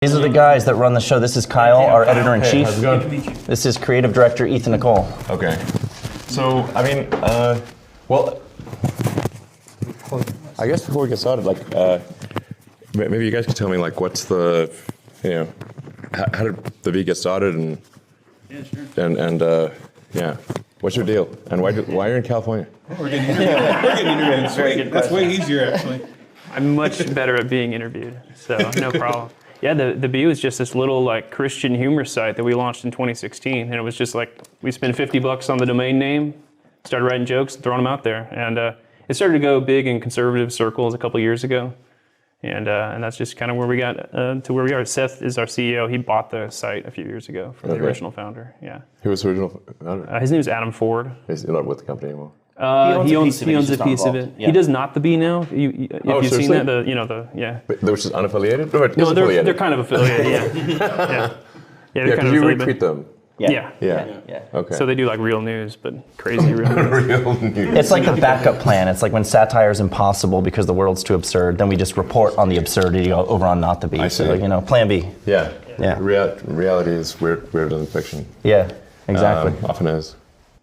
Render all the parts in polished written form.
These are the guys that run the show. This is Kyle, our editor-in-chief. How's it going? This is creative director Ethan Nicole. Okay. So, I mean, well, I guess before we get started, like, maybe you guys could tell me, like, what's the, how did the V get started, and yeah, what's your deal, and why are you in California? We're getting interviewed. That's way easier, actually. I'm much better at being interviewed, so no problem. Yeah, the BU is just this little like Christian humor site that we launched in 2016, and it was just like we spent $50 on the domain name, started writing jokes, throwing them out there, and it started to go big in conservative circles a couple years ago, and that's just kind of where we got to where we are. Seth is our CEO. He bought the site a few years ago from the original founder. Yeah. Who was the original founder? His name is Adam Ford. He's not with the company anymore. He owns a piece of it. Yeah. He does not the B now. If you've seen that, yeah. But which is unaffiliated? Or no, they're kind of affiliated. Yeah. Yeah, because you retweet them. Yeah. Okay. So they do like real news, but crazy real news. Real news. It's like the backup plan. It's like when satire is impossible because the world's too absurd, then we just report on the absurdity over on Not the B. I see. So, plan B. Yeah. Yeah. Reality is weirder than fiction. Yeah, exactly. Often is.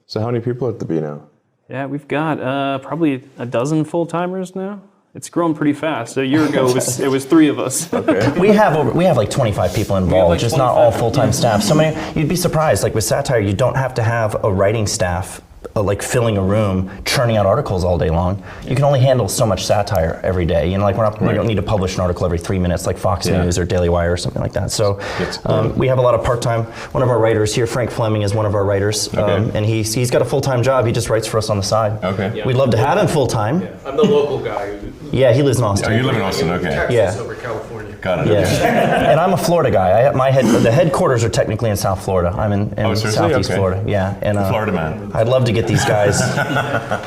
So how many people at the B now? Yeah, we've got probably a dozen full-timers now. It's grown pretty fast. A year ago, it was 3 of us. Okay. We have like 25 people involved, just not all full-time staff. So you'd be surprised. Like with satire, you don't have to have a writing staff like filling a room, churning out articles all day long. You can only handle so much satire every day. We don't need to publish an article every 3 minutes like Fox News or Daily Wire or something like that. So we have a lot of part-time. One of our writers here, Frank Fleming, is one of our writers, and he's got a full-time job. He just writes for us on the side. Okay. We'd love to have him full-time. Yeah. I'm the local guy. Yeah, he lives in Austin. Oh, you live in Austin, okay. Texas over California. Got it. Yeah, and I'm a Florida guy. The headquarters are technically in South Florida. I'm in Southeast Florida. Yeah, and Florida man. I'd love to get these guys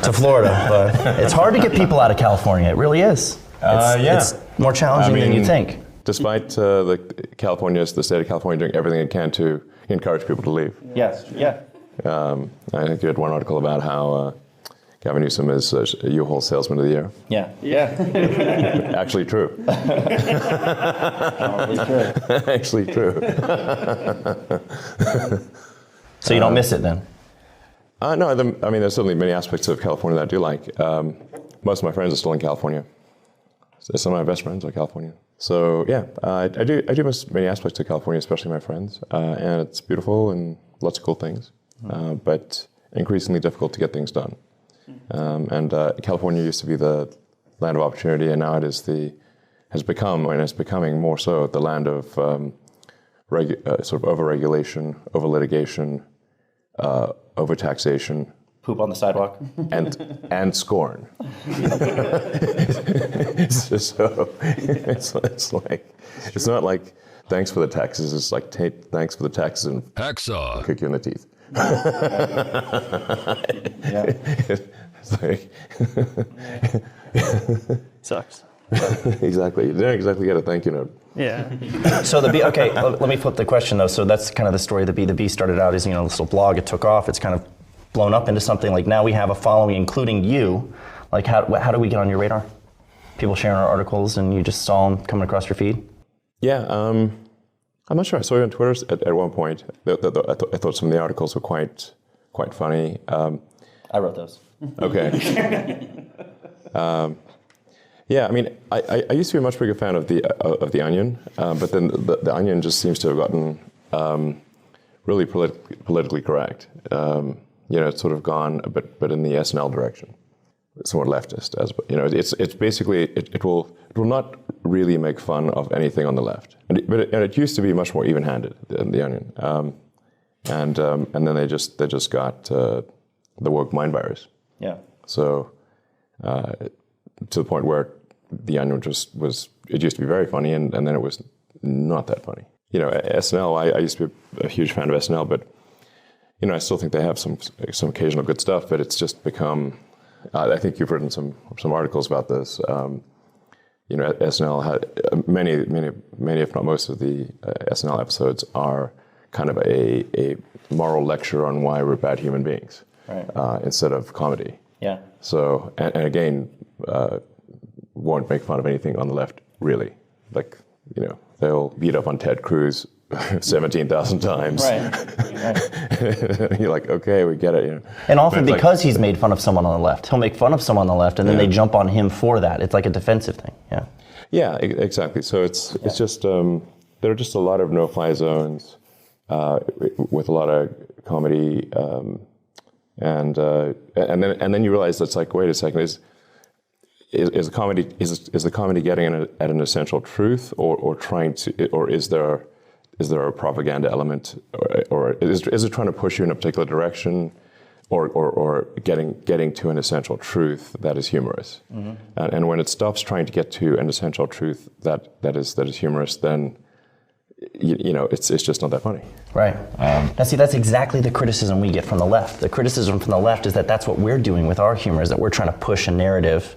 to Florida, but it's hard to get people out of California. It really is. It's more challenging than you think. Despite the state of California doing everything it can to encourage people to leave. Yes. Yeah. I think you had one article about how Gavin Newsom is a U-Haul Salesman of the Year. Yeah. Actually true. Actually true. So you don't miss it then? No, I mean, there's certainly many aspects of California that I do like. Most of my friends are still in California. Some of my best friends are California. So yeah, I do miss many aspects of California, especially my friends. And it's beautiful and lots of cool things, but increasingly difficult to get things done. And California used to be the land of opportunity, and now it's becoming more so the land of sort of over-regulation, over-litigation, over-taxation. Poop on the sidewalk. And scorn. It's not like thanks for the taxes. It's like thanks for the taxes and hacksaw. Kick you in the teeth. It's like Sucks. Exactly. You didn't exactly get a thank you note. Yeah. So the B. Okay, let me flip the question though. So that's kind of the story of the B. The B started out as this little blog. It took off. It's kind of blown up into something like now we have a following, including you. Like how do we get on your radar? People sharing our articles, and you just saw them coming across your feed. Yeah. I'm not sure. I saw you on Twitter at one point. I thought some of the articles were quite funny. I wrote those. Okay. Yeah, I mean, I used to be a much bigger fan of the Onion, but then the Onion just seems to have gotten really politically correct. It's sort of gone a bit, but in the SNL direction, somewhat leftist. It's basically it will not really make fun of anything on the left, but it used to be much more even-handed in the Onion, and then they just got the woke mind virus. Yeah. So to the point where the Onion it used to be very funny, and then it was not that funny. SNL, I used to be a huge fan of SNL, but I still think they have some occasional good stuff, but it's just become, I think you've written some articles about this. SNL had many, if not most of the SNL episodes are kind of a moral lecture on why we're bad human beings, right. Instead of comedy. Yeah. So, and again, won't make fun of anything on the left, really. Like, they'll beat up on Ted Cruz 17,000 times. Right. You're like, okay, we get it. And often because he's made fun of someone on the left, he'll make fun of someone on the left, and then they jump on him for that. It's like a defensive thing. Yeah. Yeah, exactly. So it's just there are just a lot of no-fly zones with a lot of comedy, and then you realize that's like, wait a second, is the comedy getting at an essential truth, or trying to, or is there a propaganda element, or is it trying to push you in a particular direction, or getting to an essential truth that is humorous? Mm-hmm. And when it stops trying to get to an essential truth that is humorous, then it's just not that funny. Right. Now, see, that's exactly the criticism we get from the left. The criticism from the left is that that's what we're doing with our humor, is that we're trying to push a narrative,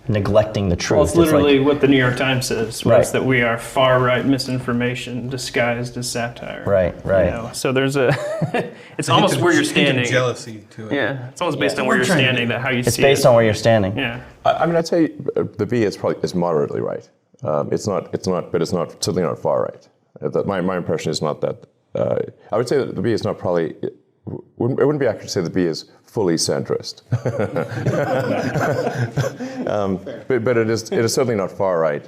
neglecting the truth. Well, it's literally what the New York Times says, was that we are far-right misinformation disguised as satire. Right. So there's it's almost where you're standing. Jealousy to it. Yeah, it's almost based on where you're standing, that how you see it. It's based on where you're standing. Yeah. I mean, I'd say the B is moderately right. It's not, but it's not, certainly not far right. My impression is not that. I would say that the B is not probably. It wouldn't be accurate to say the B is fully centrist. But it is certainly not far right.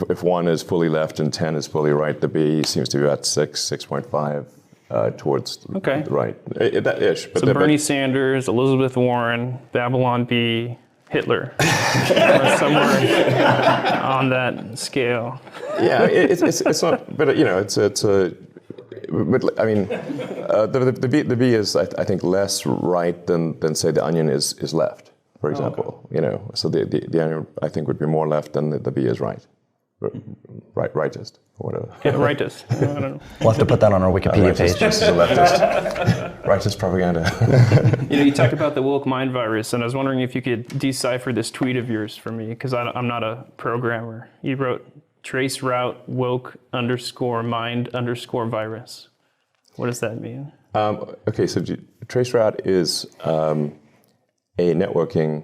If 1 is fully left and 10 is fully right, the B seems to be at 6.5 towards the right. That-ish. So Bernie Sanders, Elizabeth Warren, Babylon Bee, Hitler, somewhere on that scale. Yeah, it's not, but but I mean, the B is I think less right than say the Onion is left, for example. So the Onion I think would be more left than the B is right, rightist or whatever. Yeah, rightist. I don't know. We'll have to put that on our Wikipedia page. Just a leftist, rightist propaganda. You talked about the woke mind virus, and I was wondering if you could decipher this tweet of yours for me, because I'm not a programmer. You wrote trace route woke _mind _virus. What does that mean? Okay, so trace route is a networking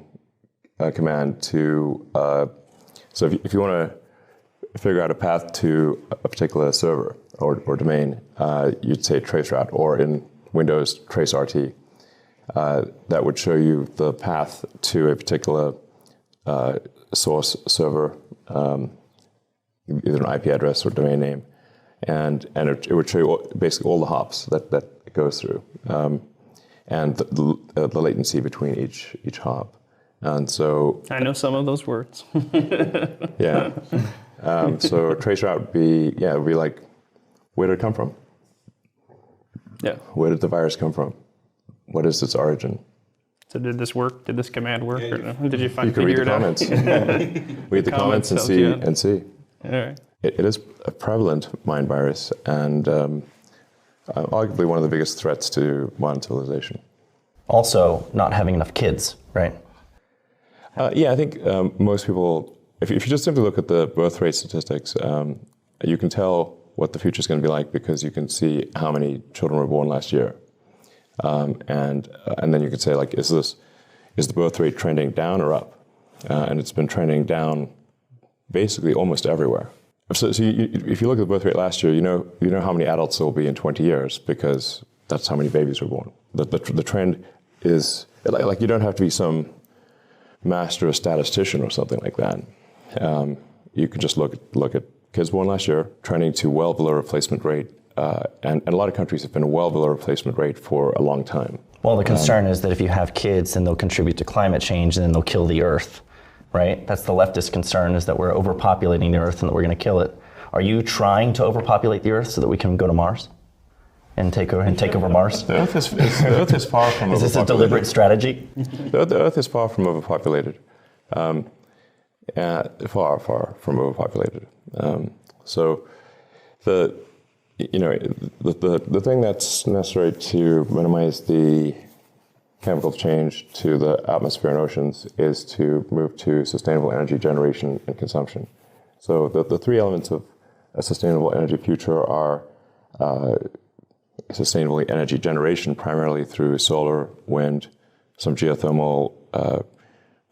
command to. So if you want to figure out a path to a particular server or domain, you'd say trace route, or in Windows trace RT. That would show you the path to a particular source server, either an IP address or domain name, and it would show you basically all the hops that it goes through, and the latency between each hop. And so I know some of those words. Yeah. So trace route would be like, where did it come from? Yeah. Where did the virus come from? What is its origin? So did this work? Did this command work? Or did you can read the comments. Read the comments and see. All right. It is a prevalent mind virus, and arguably one of the biggest threats to modern civilization. Also, not having enough kids, right? Yeah, I think most people, if you just simply look at the birth rate statistics, you can tell what the future is going to be like because you can see how many children were born last year. And then you could say, like, is the birth rate trending down or up? And it's been trending down basically almost everywhere. So if you look at the birth rate last year, you know how many adults there will be in 20 years because that's how many babies were born. The trend is, like you don't have to be some master statistician or something like that. You can just look at kids born last year trending to well below replacement rate, and a lot of countries have been well below replacement rate for a long time. Well, the concern is that if you have kids, then they'll contribute to climate change, and then they'll kill the Earth, right? That's the leftist concern, is that we're overpopulating the Earth and that we're going to kill it. Are you trying to overpopulate the Earth so that we can go to Mars and take over Mars? The Earth is far from overpopulated. Is this a deliberate strategy? The Earth is far from overpopulated. Far from overpopulated. So the thing that's necessary to minimize the chemical change to the atmosphere and oceans is to move to sustainable energy generation and consumption. So the three elements of a sustainable energy future are sustainable energy generation, primarily through solar, wind, some geothermal,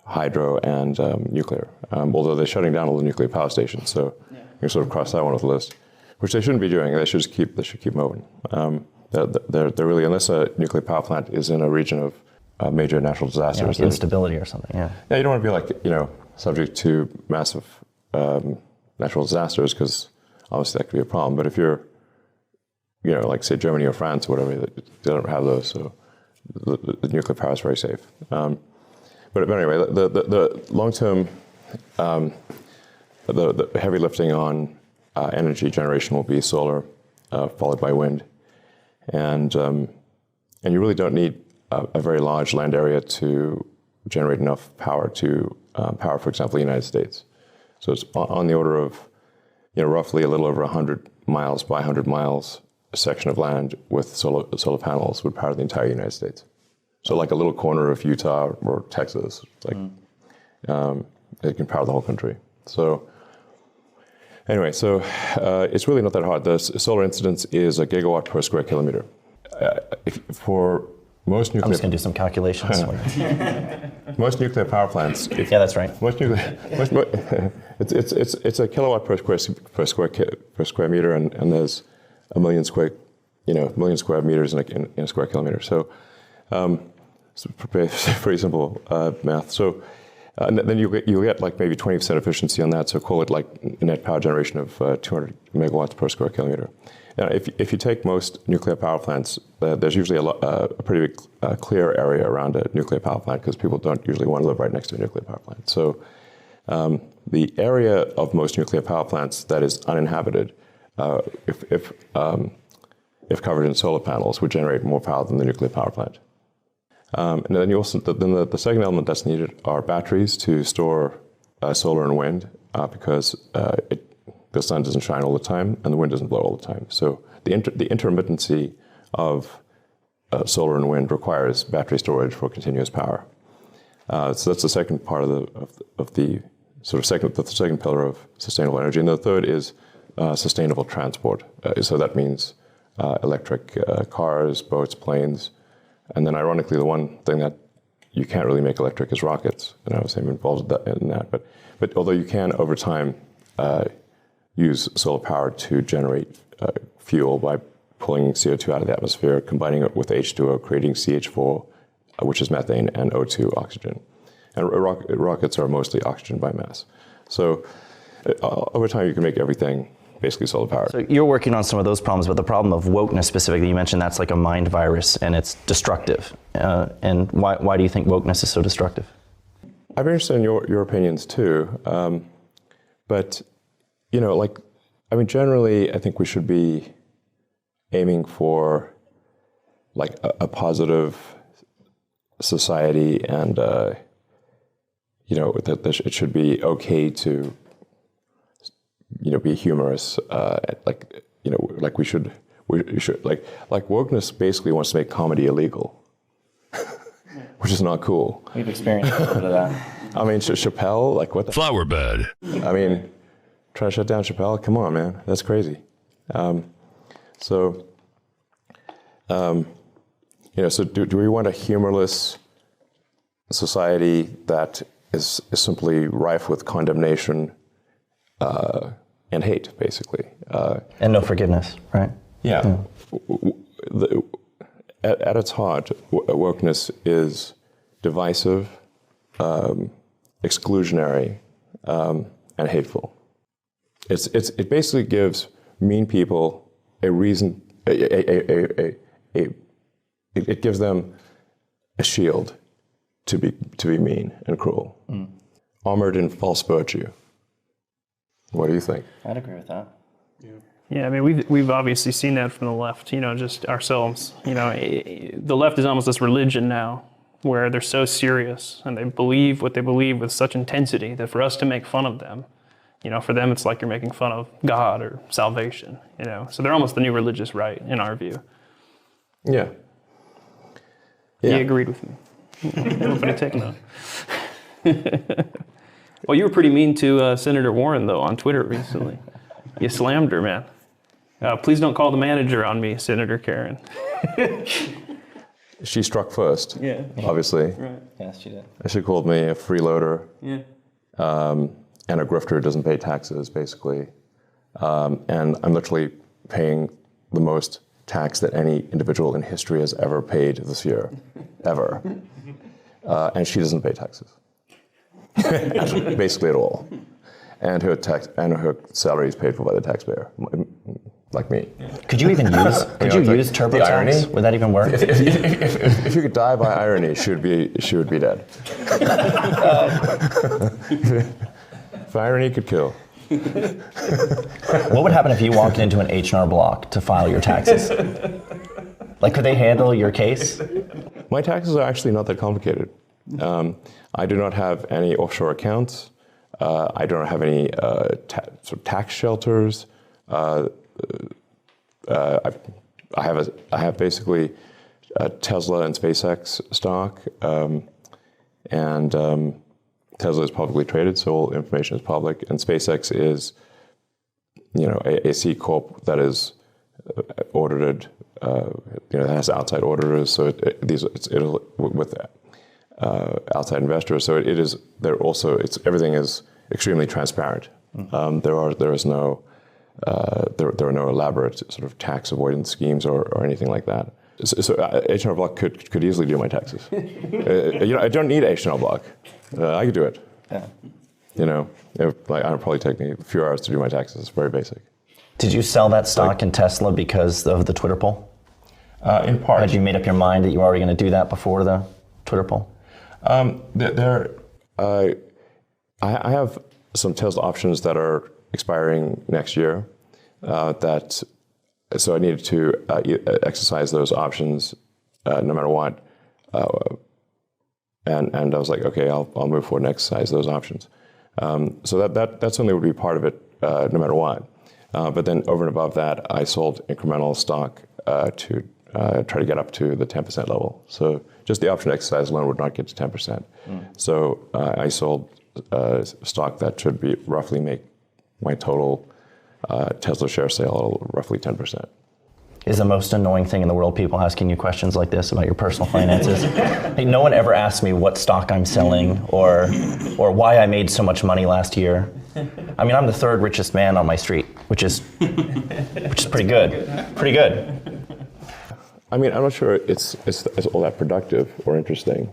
hydro, and nuclear. Although they're shutting down all the nuclear power stations, so You sort of cross that one off the list, which they shouldn't be doing. They should keep moving. They're really, unless a nuclear power plant is in a region of major natural disasters, like instability or something. Yeah. Yeah, you don't want to be like subject to massive natural disasters, because obviously that could be a problem. But if you're like say Germany or France or whatever, they don't have those, so the nuclear power is very safe. But anyway, the long-term, the heavy lifting on energy generation will be solar, followed by wind, and you really don't need a very large land area to generate enough power to power, for example, the United States. So it's on the order of roughly a little over 100 miles by 100 miles a section of land with solar panels would power the entire United States. So like a little corner of Utah or Texas, like it can power the whole country. So anyway, so it's really not that hard. The solar incidence is a gigawatt per square kilometer. For most nuclear, I'm just going to do some calculations. most nuclear power plants. Yeah, that's right. It's a kilowatt per square meter, and there's a million square meters in a square kilometer. So it's pretty simple math. So and then you'll get like maybe 20% efficiency on that. So call it like a net power generation of 200 megawatts per square kilometer. Now, if you take most nuclear power plants, there's usually a pretty big clear area around a nuclear power plant, because people don't usually want to live right next to a nuclear power plant. So the area of most nuclear power plants that is uninhabited, if covered in solar panels, would generate more power than the nuclear power plant. And then the second element that's needed are batteries to store solar and wind, because the sun doesn't shine all the time and the wind doesn't blow all the time. So the intermittency of solar and wind requires battery storage for continuous power. So that's the second part of the second pillar of sustainable energy. And the third is sustainable transport. So that means electric cars, boats, planes. And then ironically, the one thing that you can't really make electric is rockets. And I was involved in that. But although you can, over time, use solar power to generate fuel by pulling CO2 out of the atmosphere, combining it with H2O, creating CH4, which is methane, and O2, oxygen. And rockets are mostly oxygen by mass. So over time, you can make everything basically solar powered. So you're working on some of those problems, but the problem of wokeness specifically, you mentioned that's like a mind virus and it's destructive. And why do you think wokeness is so destructive? I'd be interested in your opinions too. But generally, I think we should be aiming for like a positive society, and that it should be okay to be humorous. We should like wokeness basically wants to make comedy illegal, which is not cool. We've experienced a little bit of that. I mean, Chappelle, like what the flower bed. I mean, try to shut down Chappelle? Come on, man, that's crazy. So do we want a humorless society that is simply rife with condemnation and hate, basically? And no forgiveness, right? Yeah. At its heart, wokeness is divisive, exclusionary, and hateful. It basically gives mean people a reason. It gives them a shield to be mean and cruel, armored in false virtue. What do you think? I'd agree with that. Yeah, I mean, we've obviously seen that from the left, just ourselves. The left is almost this religion now, where they're so serious and they believe what they believe with such intensity that for us to make fun of them, for them it's like you're making fun of God or salvation, So they're almost the new religious right, in our view. Yeah. He agreed with me. Everybody take note. Well, you were pretty mean to Senator Warren, though, on Twitter recently. You slammed her, man. Please don't call the manager on me, Senator Karen. She struck first, obviously. Right. Yes, she did. She called me a freeloader. Yeah. And a grifter who doesn't pay taxes, basically. and I'm literally paying the most tax that any individual in history has ever paid this year, ever. And she doesn't pay taxes, basically at all. And her salary is paid for by the taxpayer, like me. Could you even use use TurboTax? Irony? Would that even work? If you could die by irony, she would be dead. If irony could kill. What would happen if you walked into an H&R Block to file your taxes? Like, could they handle your case? My taxes are actually not that complicated. I do not have any offshore accounts. I don't have any sort of tax shelters. I have basically Tesla and SpaceX stock, and Tesla is publicly traded, so all information is public, and SpaceX is, a C corp that is audited, that has outside auditors, so it'll with outside investors. So everything is extremely transparent. There are no elaborate sort of tax avoidance schemes or anything like that. So H&R Block could easily do my taxes. I don't need H&R Block. I could do it. Yeah. It would probably take me a few hours to do my taxes. It's very basic. Did you sell that stock in Tesla because of the Twitter poll? In part. Had you made up your mind that you were already going to do that before the Twitter poll? I have some Tesla options that are expiring next year. So I needed to exercise those options no matter what. And I was like, okay, I'll move forward and exercise those options. So that certainly would be part of it no matter what. But then over and above that, I sold incremental stock to try to get up to the 10% level. So just the option exercise alone would not get to 10%. So I sold stock that should be roughly make my total Tesla share sale roughly 10%. Is the most annoying thing in the world people asking you questions like this about your personal finances? Hey, no one ever asks me what stock I'm selling or why I made so much money last year. I mean, I'm the third richest man on my street, which is pretty good. Pretty good. I mean, I'm not sure it's all that productive or interesting.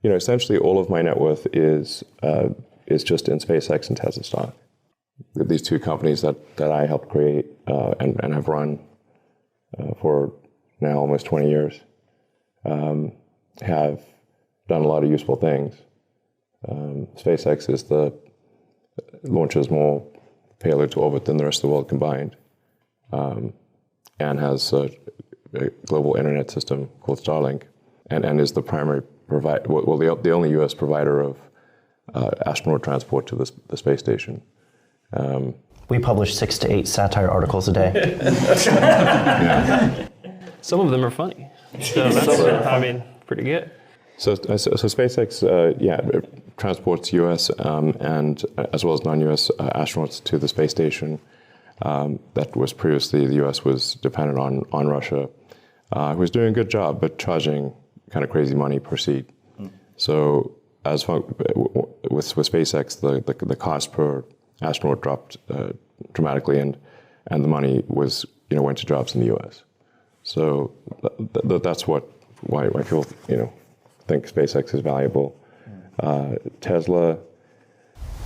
Essentially all of my net worth is just in SpaceX and Tesla stock. These two companies that I helped create and have run for now almost 20 years, have done a lot of useful things. SpaceX launches more payload to orbit than the rest of the world combined, and has a global internet system called Starlink, and is the primary provider, the only U.S. provider of astronaut transport to the space station. We publish 6 to 8 satire articles a day. Yeah. Some of them are funny. So that's, pretty good. So SpaceX, it transports U.S. And as well as non-U.S. Astronauts to the space station. That was previously the U.S. was dependent on Russia, who was doing a good job, but charging kind of crazy money per seat. So with SpaceX, the cost per astronaut dropped dramatically, and the money was went to jobs in the U.S. So that's why people think SpaceX is valuable. Tesla.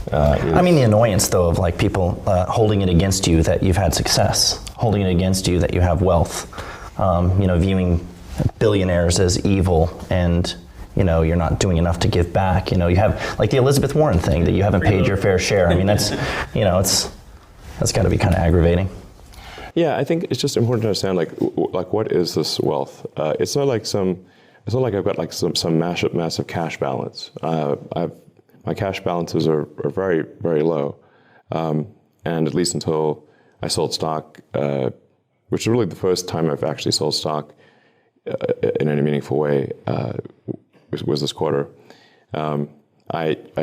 The annoyance though of people holding it against you that you've had success, holding it against you that you have wealth, viewing billionaires as evil and. You're not doing enough to give back. You have the Elizabeth Warren thing that you haven't paid your fair share. I mean, that's got to be kind of aggravating. Yeah, I think it's just important to understand what is this wealth? It's not like I've got some massive cash balance. My cash balances are very, very low, and at least until I sold stock, which is really the first time I've actually sold stock in any meaningful way. Was this quarter. I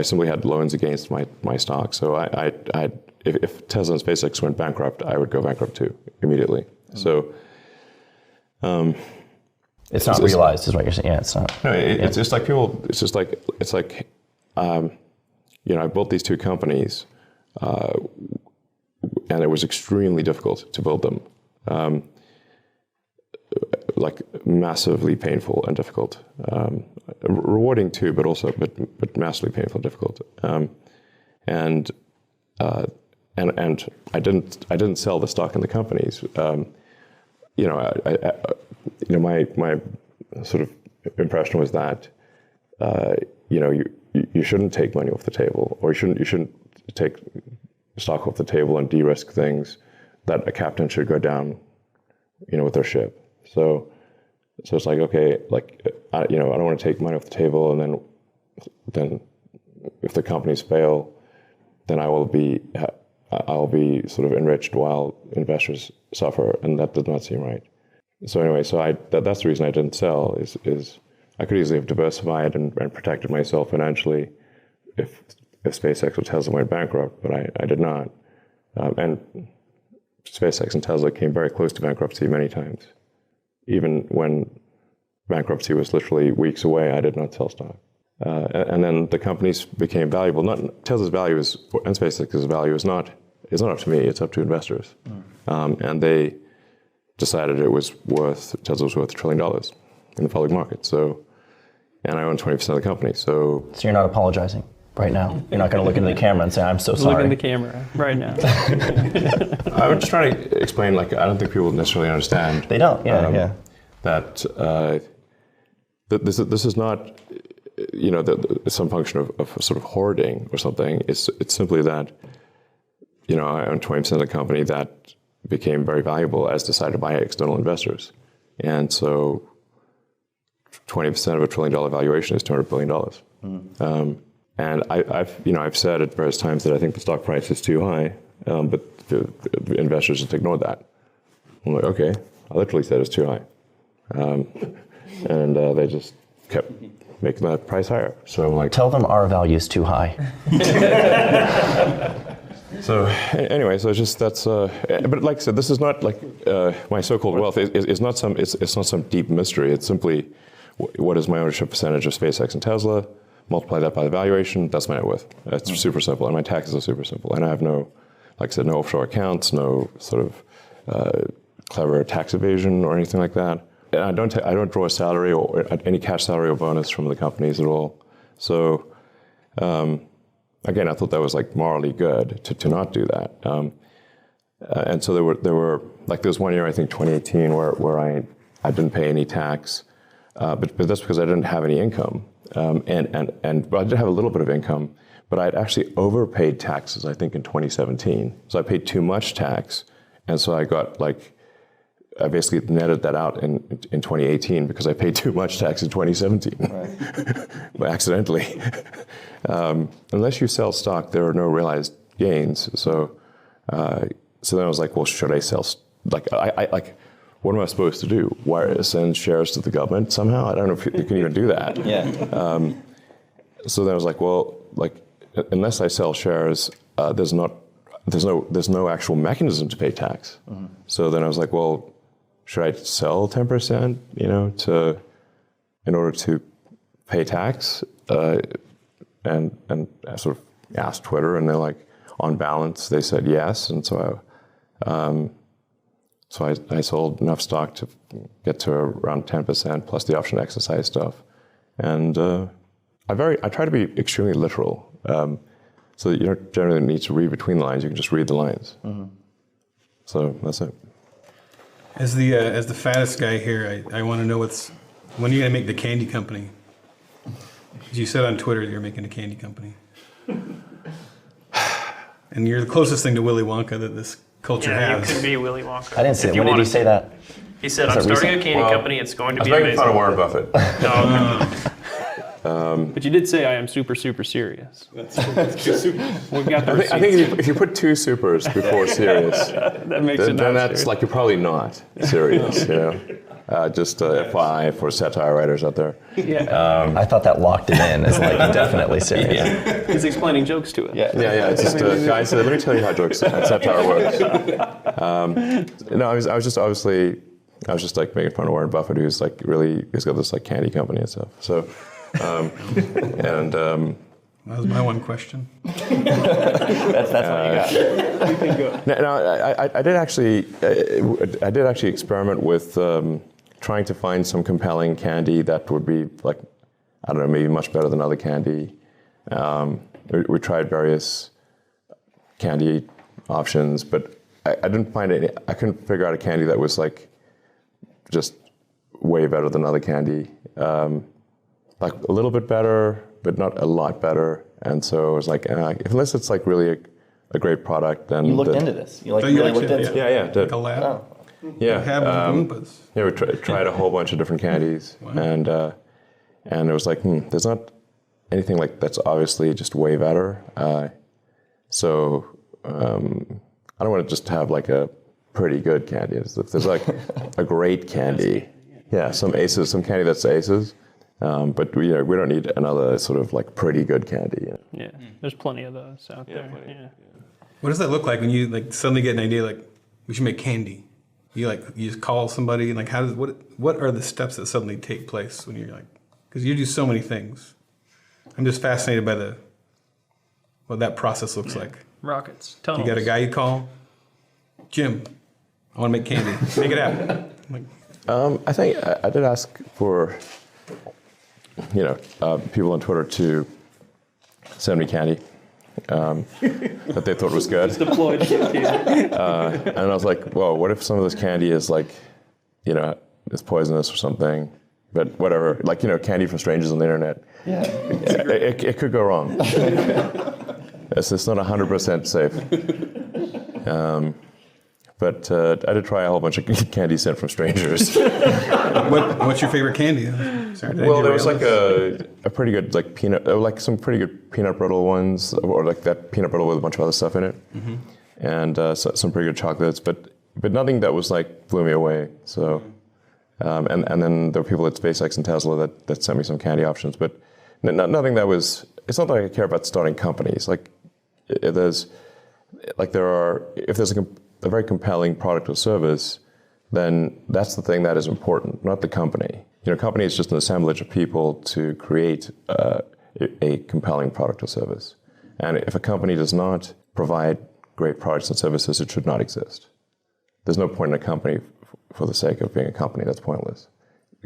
simply had loans against my stock. So if Tesla and SpaceX went bankrupt, I would go bankrupt too immediately. So it's not realized, is what you're saying. Yeah, it's not. No, it's just like people. It's like I built these two companies and it was extremely difficult to build them. Like massively painful and difficult. Rewarding too, but massively painful and difficult. And I didn't sell the stock in the companies. My sort of impression was that you shouldn't take money off the table, or you shouldn't take stock off the table and de-risk things. That a captain should go down, with their ship. So it's like, okay, I don't want to take money off the table, and then if the companies fail, then I'll be sort of enriched while investors suffer, and that does not seem right. So anyway, that's the reason I didn't sell. Is I could easily have diversified and protected myself financially if SpaceX or Tesla went bankrupt, but I did not. And SpaceX and Tesla came very close to bankruptcy many times. Even when bankruptcy was literally weeks away, I did not sell stock. And then the companies became valuable. Tesla's value and SpaceX's value is not up to me. It's up to investors. And they decided Tesla was worth $1 trillion in the public market. And I own 20% of the company. So you're not apologizing right now. You're not going to look into the camera and say, "I'm so sorry." Look in the camera right now. I was just trying to explain. I don't think people necessarily understand. They don't. Yeah. That this is not, some function of sort of hoarding or something. It's simply that, I own 20% of the company that became very valuable as decided by external investors, and so 20% of $1 trillion valuation is $200 billion. And I've said at various times that I think the stock price is too high, but the investors just ignored that. I'm like, okay, I literally said it's too high. And they just kept making that price higher. So I'm like, tell them our value is too high. So anyway, so it's just but like I said, this is not like my so-called wealth is not some deep mystery. It's simply what is my ownership percentage of SpaceX and Tesla, multiply that by the valuation, that's my net worth. It's super simple, and my taxes are super simple. And I have no offshore accounts, no sort of clever tax evasion or anything like that. And I don't draw a salary or any cash salary or bonus from the companies at all. So again, I thought that was morally good to not do that. And so there was one year, I think 2018, where I didn't pay any tax, but that's because I didn't have any income. But I did have a little bit of income, but I'd actually overpaid taxes, I think, in 2017. So I paid too much tax, and so I got I basically netted that out in 2018 because I paid too much tax in 2017, right. Accidentally. Unless you sell stock, there are no realized gains. So then I was like, well, should I sell? What am I supposed to do? Send shares to the government somehow? I don't know if you can even do that. Yeah. So then I was like, well, unless I sell shares, there's no actual mechanism to pay tax. Mm-hmm. So then I was like, well, should I sell 10%, in order to pay tax? And I sort of asked Twitter, and they're like, on balance, they said yes. And so I sold enough stock to get to around 10% plus the option exercise stuff. And I try to be extremely literal. So that you don't generally need to read between the lines, you can just read the lines. Mm-hmm. So that's it. As the fattest guy here, I want to know when are you going to make the candy company? You said on Twitter that you're making a candy company. And you're the closest thing to Willy Wonka that this culture has. Yeah, you could be Willy Wonka. I didn't say it. When did he say that? He said, I'm starting a candy company. It's going to be amazing. I was making fun of Warren Buffett. No. But you did say I am super, super serious. That's super. We've got the receipts. I think if you put two supers before serious, that makes it then not that's serious. you're probably not serious, Just FYI for satire writers out there. Yeah. I thought that locked it in as definitely serious. Yeah. He's explaining jokes to it. Yeah. It's just guys. Let me tell you how jokes and satire works. I was just making fun of Warren Buffett, who's he's got this candy company and stuff. So, That was my one question. That's what you got. No, I did actually experiment with trying to find some compelling candy that would be like, I don't know, maybe much better than other candy. We tried various candy options, but I didn't find any. I couldn't figure out a candy that was like just way better than other candy. Like a little bit better, but not a lot better. And so I was like, unless it's like really a great product, then You looked into this. You like Oh, you really actually- looked into it. Yeah, did. Like a lab? Oh. Yeah, Have Oompas. yeah. We tried a whole bunch of different candies, and it was like, there's not anything like that's obviously just way better. So I don't want to just have like a pretty good candy. If there's like a great candy, yeah, some candy that's aces. But we don't need another sort of like pretty good candy. You know? Yeah, there's plenty of those out there. Yeah. What does that look like when you like suddenly get an idea like we should make candy? You just call somebody and like what are the steps that suddenly take place when you're like, because you do so many things. I'm just fascinated by what that process looks like. Rockets, tunnels. You got a guy you call, Jim, I want to make candy. Make it happen. Like, I think I did ask for people on Twitter to send me candy that they thought was good. Deployed. And I was like, well, what if some of this candy is like, is poisonous or something? But whatever, like, candy from strangers on the internet. Yeah. It could go wrong. It's not 100% safe. But I did try a whole bunch of candy sent from strangers. what's your favorite candy? Sorry, Well, there was like a pretty good like peanut, like some pretty good peanut brittle ones, or like that peanut brittle with a bunch of other stuff in it, and some pretty good chocolates, but nothing that was like blew me away. So, and then there were people at SpaceX and Tesla that sent me some candy options, but nothing that was. It's not that I care about starting companies. Like if there's a very compelling product or service, then that's the thing that is important, not the company. Company is just an assemblage of people to create a compelling product or service. And if a company does not provide great products and services, it should not exist. There's no point in a company for the sake of being a company. That's pointless.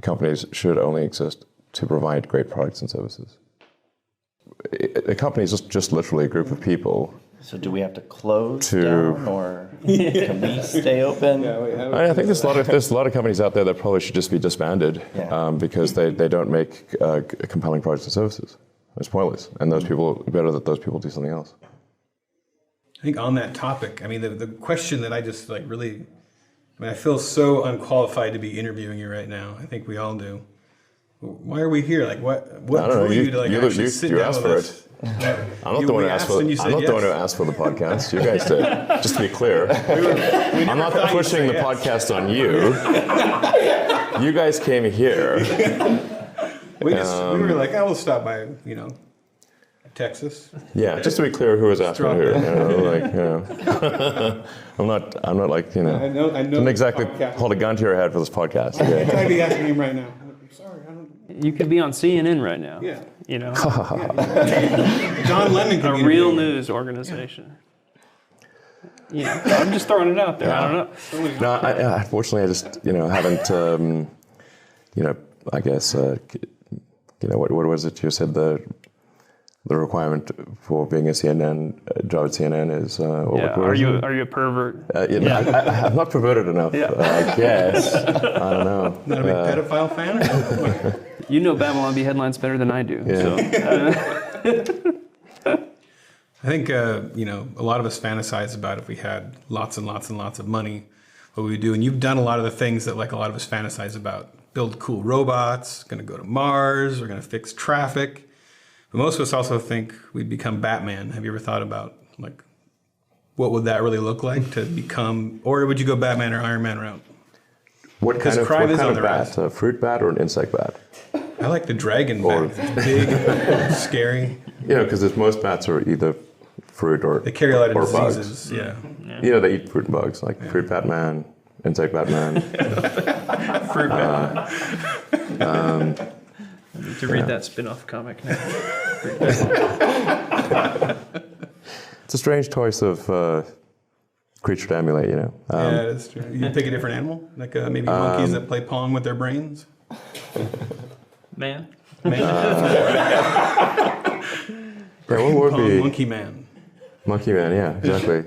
Companies should only exist to provide great products and services. A company is just literally a group of people. So do we have to close down, or can we stay open? I think there's a lot of companies out there that probably should just be disbanded because they don't make compelling products and services. It's pointless, and better that those people do something else. I think on that topic, I mean, the question that I just like really, I feel so unqualified to be interviewing you right now. I think we all do. Why are we here? Like, what drew you to like actually sit down with us? I'm not the one who asked for the podcast. You guys did. Just to be clear, I'm not pushing the podcast on you. You guys came here. We were like, I will stop by, Texas. Yeah, just to be clear, who was asking who? I'm not like I know didn't exactly hold a gun to your head for this podcast. Okay? I'd be asking him right now. I'm sorry, I don't. You could be on CNN right now. Yeah. John Lennon could a be real news organization. I'm just throwing it out there. I don't know. No, unfortunately, I just haven't. I guess what was it you said the requirement for being a CNN job at CNN is. Are you a pervert? I'm not perverted enough. I guess. I don't know. Not a big pedophile fan? You know Babylon Bee headlines better than I do. Yeah. So. I think, a lot of us fantasize about if we had lots and lots and lots of money, what we would do. And you've done a lot of the things that like a lot of us fantasize about. Build cool robots, going to go to Mars, we're going to fix traffic. But most of us also think we'd become Batman. Have you ever thought about like what would that really look like to become, or would you go Batman or Iron Man route? What kind of bat? A fruit bat or an insect bat? I like the dragon bat. It's big, scary. Because most bats are either fruit or they carry a lot of bugs. diseases. Yeah. They eat fruit and bugs, like fruit Batman, insect Batman. Fruit Batman. To read that spin-off comic now. It's a strange choice of creature to emulate, you know. Yeah, that's true. You pick a different animal, like maybe monkeys that play Pong with their brains. Man. Yeah, what would Pong be monkey man. Monkey Man? Yeah, exactly.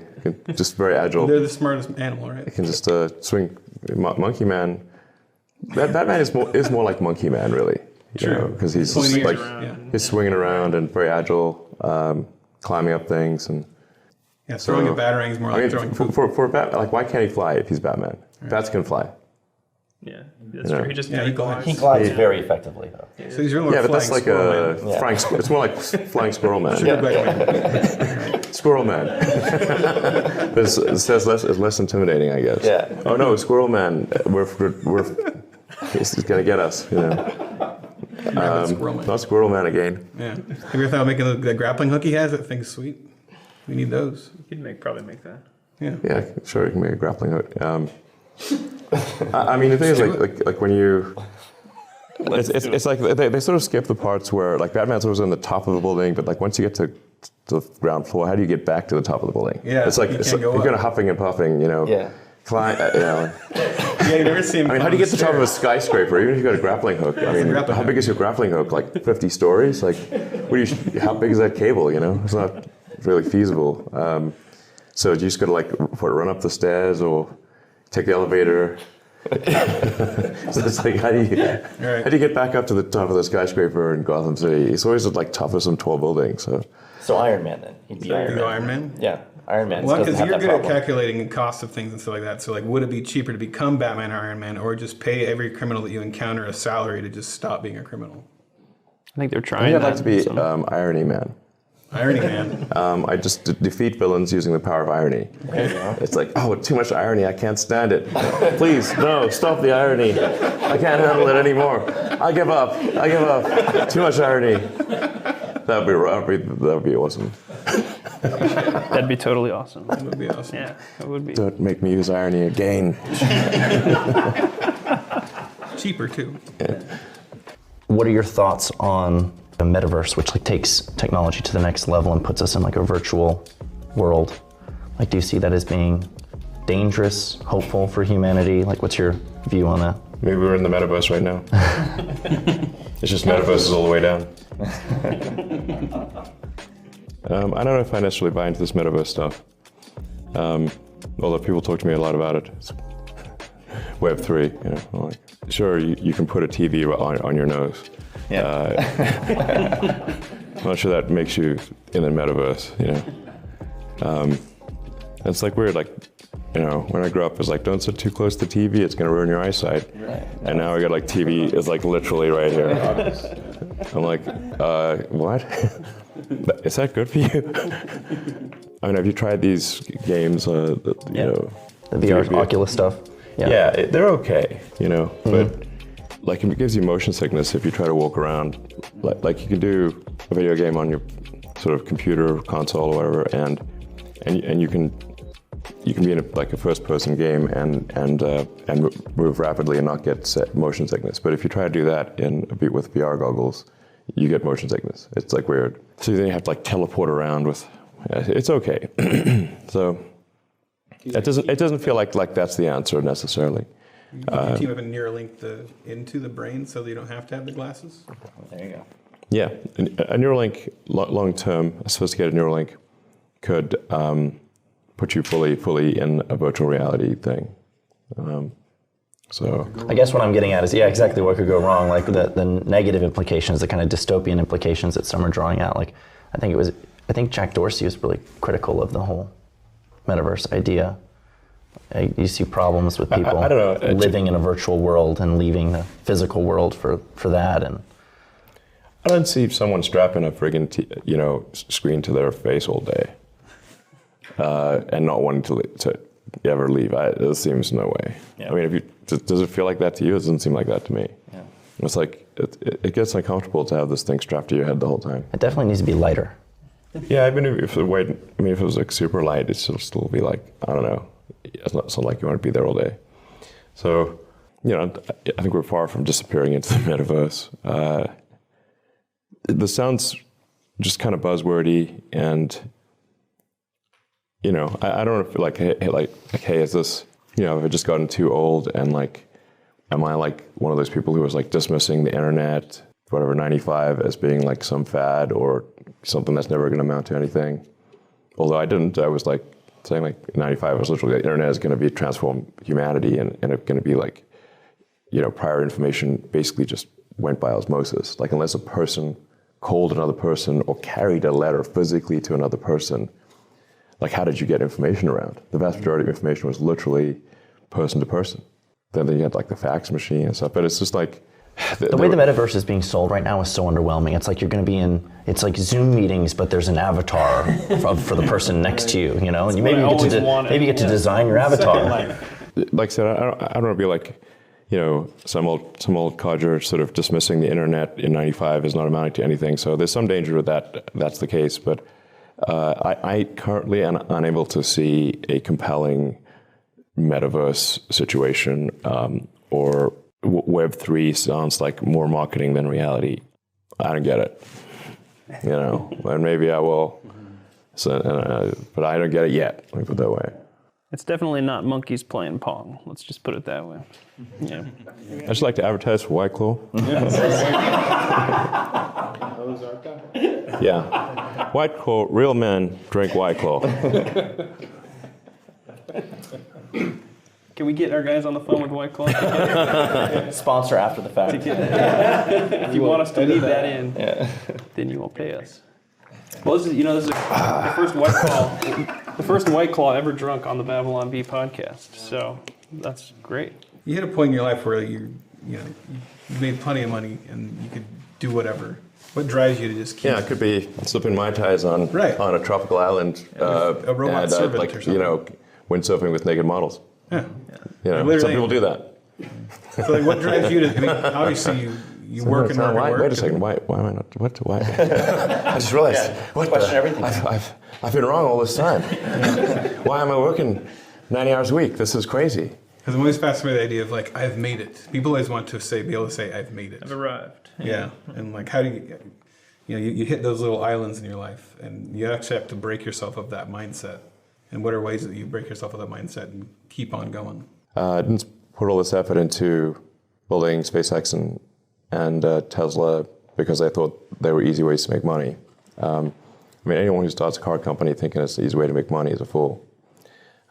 Just very agile. They're the smartest animal, right? It can just swing. Monkey Man. Batman is more like Monkey Man, really. True. Because he's Pointing like around. he's swinging around and very agile, climbing up things and. Yeah, throwing a batarang is more like throwing poop. For Batman, like why can't he fly if he's Batman? Right. Bats can fly. Yeah, that's Yeah. true. He just Yeah, kind he of glides. He glides very effectively, though. So he's really more Yeah, but flying that's like squirrel a man. flying. It's more like flying squirrel man. Sugar black man. Squirrel man. It's less intimidating, I guess. Yeah. Oh no, Squirrel Man. He's gonna get us. You know. Squirrel man. Not Squirrel Man again. Yeah. Have you ever thought of making the grappling hook he has? That thing's sweet. We need those. You could probably make that. Yeah. Yeah, sure. You can make a grappling hook. I mean, the thing is, like when you. It's like they sort of skip the parts where like Batman's always on the top of the building, but like once you get to the ground floor, how do you get back to the top of the building? Yeah, it's like you it's can't like, go you're up. kind of huffing and puffing, you know. Yeah. Climb, you know. Yeah, you never see him. I mean, how do you get to the top of a skyscraper, even if you've got a grappling hook? I mean, grappling how big hook. is your grappling hook? Like 50 stories? Like, how big is that cable? You know, it's not really feasible. So you just got to like run up the stairs or take the elevator. So it's like, how do you get back up to the top of the skyscraper in Gotham City? It's always like top of some tall building. So Iron Man then. He'd be Iron Man. Iron Man? Yeah, Iron Man. Well, doesn't because have you're that good at problem. calculating the cost of things and stuff like that. So, like, would it be cheaper to become Batman or Iron Man, or just pay every criminal that you encounter a salary to just stop being a criminal? I think they're I trying think I'd that. like to be so- Irony Man. Irony Man. I just defeat villains using the power of irony. It's like, oh, too much irony. I can't stand it. Please, no, stop the irony. I can't handle it anymore. I give up. Too much irony. That would be awesome. That'd be totally awesome. That would be awesome. Yeah, that would be. Don't make me use irony again. Cheaper, too. What are your thoughts on the metaverse, which like takes technology to the next level and puts us in like a virtual world? Like, do you see that as being dangerous, hopeful for humanity? Like, what's your view on that? Maybe we're in the metaverse right now. It's just metaverse is all the way down. I don't know if I necessarily buy into this metaverse stuff. Although people talk to me a lot about it. It's Web3, you know. Like, sure, you can put a TV on your nose. Yeah. I'm not sure that makes you in the metaverse, you know. It's like weird, like, you know, when I grew up, it was like, don't sit too close to TV, it's gonna ruin your eyesight. Right. And now I got like TV is like literally right here. I'm like, what? Is that good for you? I mean, have you tried these games, you know? The VR Oculus stuff. Yeah, they're okay, you know, but like it gives you motion sickness if you try to walk around. Like you can do a video game on your sort of computer, console, or whatever, and you can be in a first-person game and move rapidly and not get motion sickness. But if you try to do that with VR goggles, you get motion sickness. It's like weird. So then you have to like teleport around with. It's okay. So it doesn't feel like that's the answer necessarily. You can team up and Neuralink into the brain so that you don't have to have the glasses. There you go. Yeah, a Neuralink, long-term, a sophisticated Neuralink could put you fully in a virtual reality thing. So I guess what I'm getting at is, yeah, exactly what could go wrong. Like the negative implications, the kind of dystopian implications that some are drawing out. Like I think Jack Dorsey was really critical of the whole metaverse idea. You see problems with people I don't know. living in a virtual world and leaving the physical world for that. And I don't see someone strapping a friggin' screen to their face all day and not wanting to ever leave. It seems no way. Yeah. I mean, does it feel like that to you? It doesn't seem like that to me. Yeah. It's like it gets uncomfortable to have this thing strapped to your head the whole time. it definitely needs to be lighter. Yeah, I mean, if it was like super light, it'd still be like, I don't know. It's not like you want to be there all day. So, you know, I think we're far from disappearing into the metaverse. this sounds just kind of buzzwordy, and I don't know if like hey, is this have I just gotten too old, and like, am I like one of those people who was like dismissing the internet, whatever, 95 as being like some fad or something that's never going to amount to anything? Although I didn't. I was like saying like 95 was literally the internet is going to transform humanity, and it's going to be like, prior information basically just went by osmosis. Like unless a person called another person or carried a letter physically to another person, like how did you get information around? The vast majority of information was literally person to person. Then you had like the fax machine and stuff, but it's just like, the way the metaverse is being sold right now is so underwhelming. It's like you're going to be it's like Zoom meetings, but there's an avatar for the person next to you, and you maybe get to design your avatar. Like I said, I don't want to be like, some old codger sort of dismissing the internet in 95 is not amounting to anything. So there's some danger with that. That's the case, but I currently am unable to see a compelling metaverse situation, or Web3 sounds like more marketing than reality. I don't get it, and maybe I will, but I don't get it yet. Let me put it that way. It's definitely not monkeys playing Pong. Let's just put it that way. Yeah. I just like to advertise for White Claw. Yeah. White Claw, real men drink White Claw. Can we get our guys on the phone with White Claw? Sponsor after the fact. If you want us to leave that in, then you will pay us. Well, this is the first White Claw, the first White Claw ever drunk on the Babylon Bee podcast. So that's great. You hit a point in your life where you made plenty of money and you could do whatever. What drives you to just keep? Yeah, it could be slipping Mai Tais on a tropical island, a robot servant like, or something. Windsurfing with naked models. Yeah. Some people do that. So like, what drives you to? I mean, obviously you work and work. Wait a second. Why am I not? What? Why? I just realized. Question everything. I've been wrong all this time. Why am I working 90 hours a week? This is crazy. Because I'm always fascinated by the idea of like, I've made it. People always want to be able to say, I've made it. I've arrived. Yeah. And like, how do you hit those little islands in your life, and you actually have to break yourself of that mindset. And what are ways that you break yourself of that mindset and keep on going? I didn't put all this effort into building SpaceX and Tesla because I thought they were easy ways to make money. I mean, anyone who starts a car company thinking it's an easy way to make money is a fool.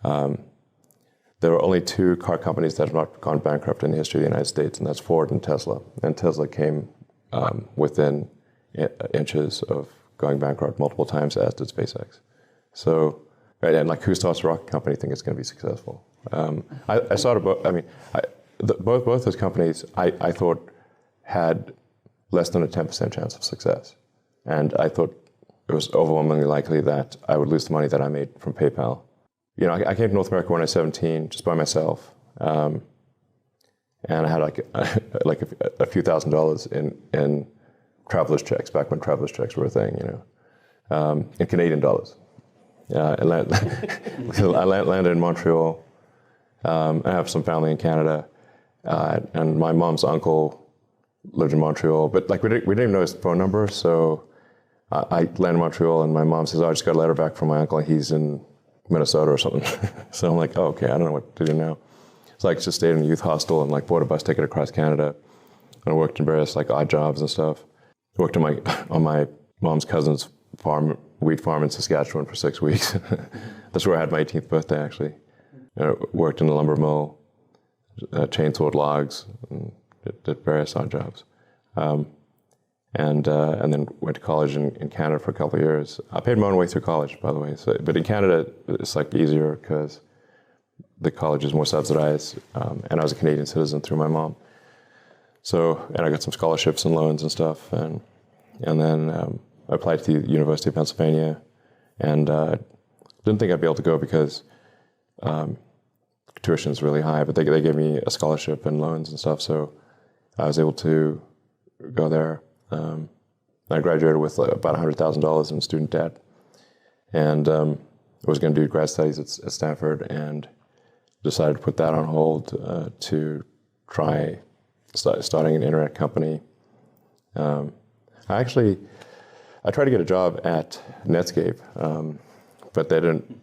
There are only two car companies that have not gone bankrupt in the history of the United States, and that's Ford and Tesla. And Tesla came within inches of going bankrupt multiple times, as did SpaceX. So, right, and like who starts a rocket company think it's going to be successful? I started, both those companies I thought had less than a 10% chance of success. And I thought it was overwhelmingly likely that I would lose the money that I made from PayPal. I came to North America when I was 17, just by myself. And I had like a few $1,000s in traveler's checks, back when traveler's checks were a thing, in Canadian dollars. I landed in Montreal. I have some family in Canada, and my mom's uncle lived in Montreal. But like we didn't even know his phone number, so I landed in Montreal, and my mom says, "Oh, I just got a letter back from my uncle. He's in Minnesota or something." So I'm like, "Oh, okay. I don't know what to do now." So I just stayed in a youth hostel and like bought a bus ticket across Canada, and I worked in various like odd jobs and stuff. I worked on my mom's cousin's farm, wheat farm in Saskatchewan for 6 weeks. That's where I had my 18th birthday, actually. Worked in the lumber mill, chainsawed logs, and did various odd jobs. And then went to college in Canada for a couple of years. I paid my own way through college, by the way. So, but in Canada, it's like easier because the college is more subsidized, and I was a Canadian citizen through my mom. So, and I got some scholarships and loans and stuff, and then I applied to the University of Pennsylvania, and didn't think I'd be able to go because tuition is really high, but they gave me a scholarship and loans and stuff, so I was able to go there. I graduated with about $100,000 in student debt, and I was going to do grad studies at Stanford, and decided to put that on hold to try starting an internet company. I tried to get a job at Netscape, but they didn't.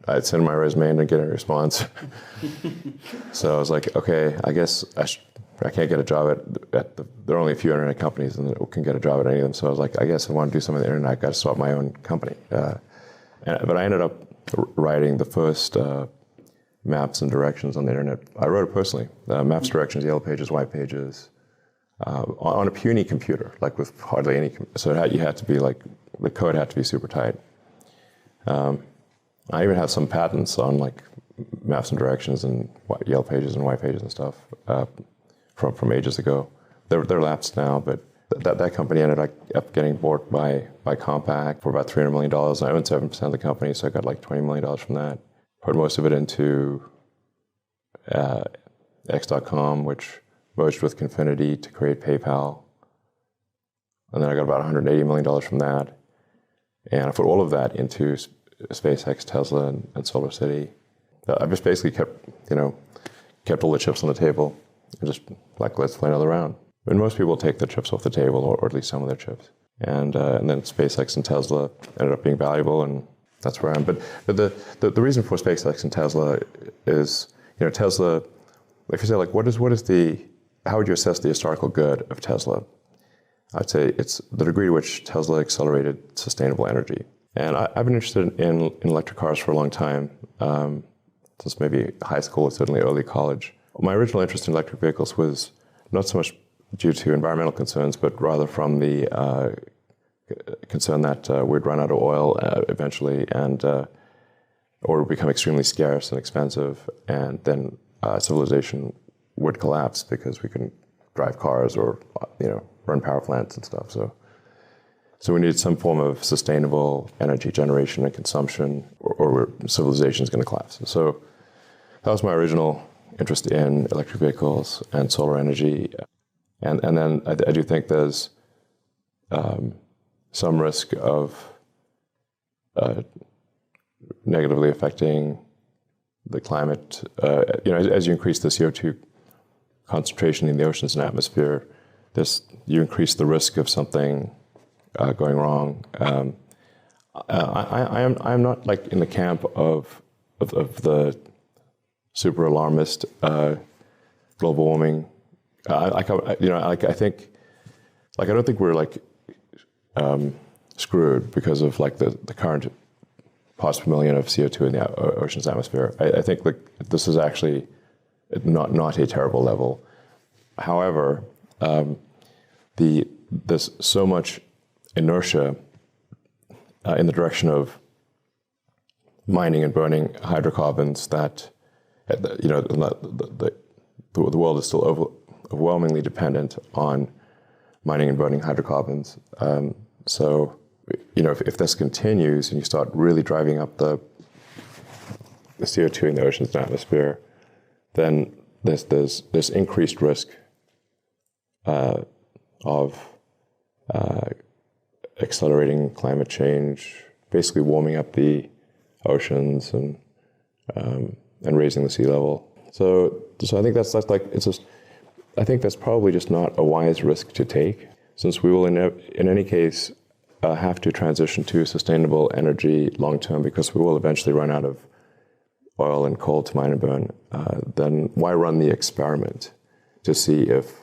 I'd send my resume and didn't get any response. So I was like, okay, I guess I can't get a job there are only a few internet companies and that can get a job at any of them. So I was like, I guess I want to do something on the internet. I got to start my own company. But I ended up writing the first maps and directions on the internet. I wrote it personally. Maps, directions, yellow pages, white pages, on a puny computer, like with hardly any. So you had to be like, the code had to be super tight. I even have some patents on like maps and directions and yellow pages and white pages and stuff from ages ago. They're lapsed now, but that company ended up getting bought by Compaq for about $300 million. And I own 7% of the company, so I got like $20 million from that. Put most of it into X.com, which merged with Confinity to create PayPal. And then I got about $180 million from that. And I put all of that into SpaceX, Tesla, and SolarCity. I just basically kept all the chips on the table and just like, let's play another round. And most people take their chips off the table, or at least some of their chips. And then SpaceX and Tesla ended up being valuable, and that's where I am. But the reason for SpaceX and Tesla is, Tesla, if you say like, how would you assess the historical good of Tesla? I'd say it's the degree to which Tesla accelerated sustainable energy. And I've been interested in electric cars for a long time, since maybe high school, certainly early college. My original interest in electric vehicles was not so much due to environmental concerns, but rather from the concern that we'd run out of oil eventually, and or would become extremely scarce and expensive, and then civilization would collapse because we couldn't drive cars or run power plants and stuff. So we needed some form of sustainable energy generation and consumption, or civilization is going to collapse. So that was my original interest in electric vehicles and solar energy. And then I do think there's some risk of negatively affecting the climate. As you increase the CO2 concentration in the oceans and atmosphere, you increase the risk of something going wrong. I'm not like in the camp of the super alarmist global warming. I think, I don't think we're like screwed because of like the current parts per million of CO2 in the ocean's atmosphere. I think like this is actually not a terrible level. However, there's so much inertia in the direction of mining and burning hydrocarbons that the world is still overwhelmingly dependent on mining and burning hydrocarbons. So if this continues and you start really driving up the CO2 in the ocean's atmosphere, then there's increased risk of accelerating climate change, basically warming up the oceans and raising the sea level. So I think that's like I think that's probably just not a wise risk to take, since we will in any case have to transition to sustainable energy long term, because we will eventually run out of oil and coal to mine and burn. Then why run the experiment to see if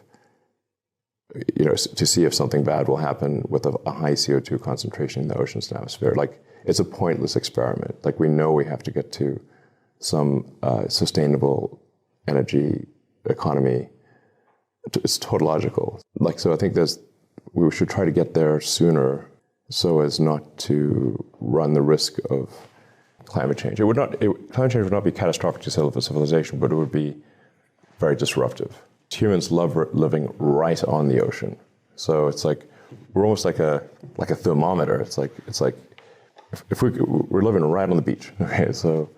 something bad will happen with a high CO2 concentration in the ocean's atmosphere? Like, it's a pointless experiment. Like, we know we have to get to some sustainable energy economy. It's tautological. Like, so I think we should try to get there sooner so as not to run the risk of climate change. Climate change would not be catastrophic to civilization, but it would be very disruptive. Humans love living right on the ocean, so it's like we're almost like a thermometer. It's like if we're living right on the beach. Okay, so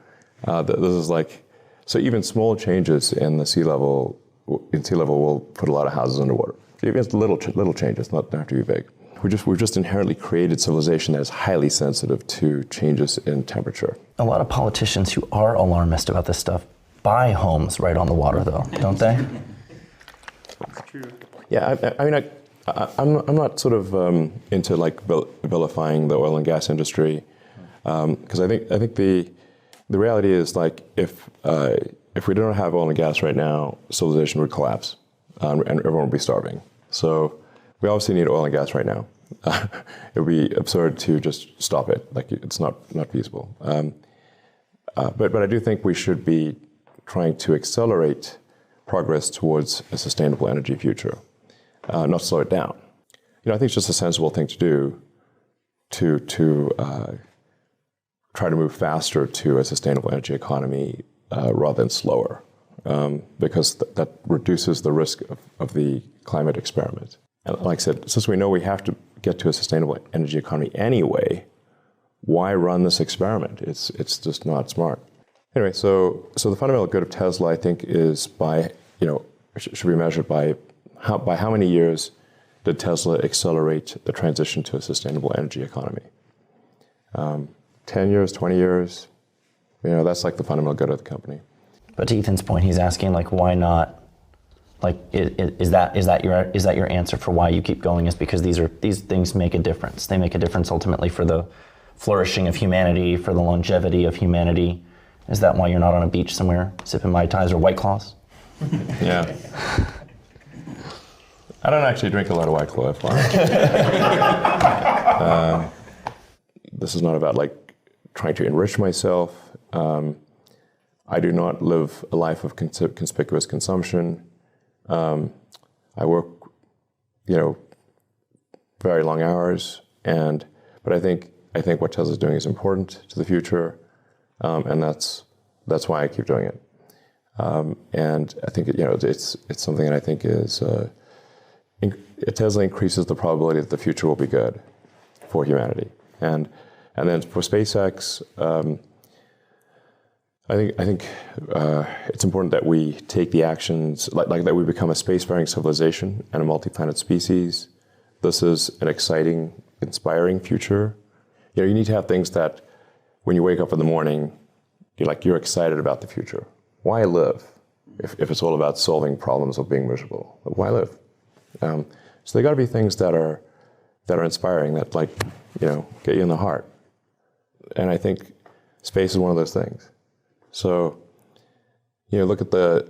this is like, so even small changes in sea level will put a lot of houses underwater. Even little changes, not have to be big. We've just inherently created civilization that is highly sensitive to changes in temperature. A lot of politicians who are alarmist about this stuff buy homes right on the water, though, don't they? True. Yeah, I'm not sort of into like vilifying the oil and gas industry, because I think the reality is like if we don't have oil and gas right now, civilization would collapse, and everyone would be starving. So we obviously need oil and gas right now. It would be absurd to just stop it. Like it's not feasible. But I do think we should be trying to accelerate progress towards a sustainable energy future, not slow it down. I think it's just a sensible thing to do to try to move faster to a sustainable energy economy rather than slower, because that reduces the risk of the climate experiment. And like I said, since we know we have to get to a sustainable energy economy anyway, why run this experiment? It's just not smart. Anyway, so the fundamental good of Tesla, I think, is should be measured by how many years did Tesla accelerate the transition to a sustainable energy economy? 10 years, 20 years, that's like the fundamental good of the company. But to Ethan's point, he's asking like, why not? Like, is that your answer for why you keep going? Is because these things make a difference. They make a difference ultimately for the flourishing of humanity, for the longevity of humanity. Is that why you're not on a beach somewhere sipping Mai Tais or White Claws? Yeah. I don't actually drink a lot of White Claw. This is not about like trying to enrich myself. I do not live a life of conspicuous consumption. I work, very long hours, but I think what Tesla's doing is important to the future, and that's why I keep doing it. And I think it's something that I think is Tesla increases the probability that the future will be good for humanity, and then for SpaceX. I think it's important that we take the actions, like that we become a spacefaring civilization and a multi-planet species. This is an exciting, inspiring future. You need to have things that when you wake up in the morning, you're excited about the future. Why live if it's all about solving problems or being miserable? Why live? So they got to be things that are inspiring, that get you in the heart. And I think space is one of those things. So, look at the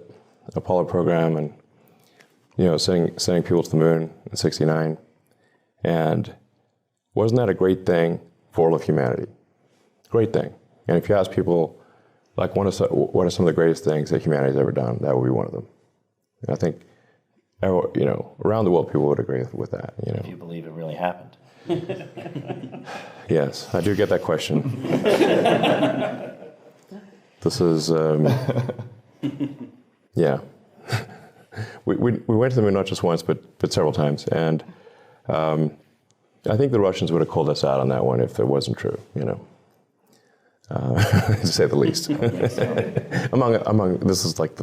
Apollo program and, sending people to the moon in '69. And wasn't that a great thing for all of humanity? Great thing. And if you ask people, like, what are some of the greatest things that humanity's ever done, that would be one of them. And I think, around the world, people would agree with that. If you believe it really happened. Yes, I do get that question. This is, yeah. We went to the moon not just once, but several times. And I think the Russians would have called us out on that one if it wasn't true, to say the least. among this is like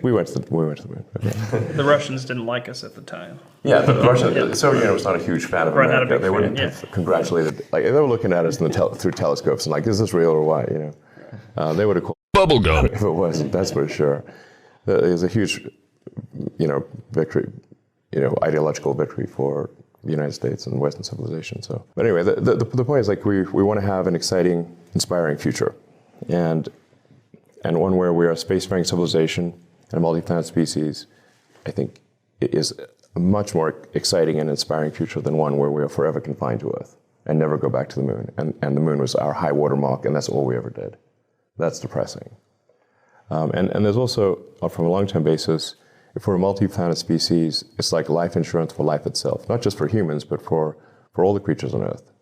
we went to the moon. Okay. The Russians didn't like us at the time. Yeah, the Russians. Soviet was not a huge fan of America. They wouldn't have congratulated. Like they were looking at us through telescopes and like, is this real or what? They would have called bubblegum if it wasn't. That's for sure. It was a huge, victory, ideological victory for the United States and Western civilization. So, but anyway, the point is like we want to have an exciting, inspiring future, and one where we are a spacefaring civilization and a multi-planet species. I think it is a much more exciting and inspiring future than one where we are forever confined to Earth and never go back to the moon. And the moon was our high water mark, and that's all we ever did. That's depressing. And there's also, from a long-term basis, if we're a multi-planet species, it's like life insurance for life itself, not just for humans, but for all the creatures on Earth,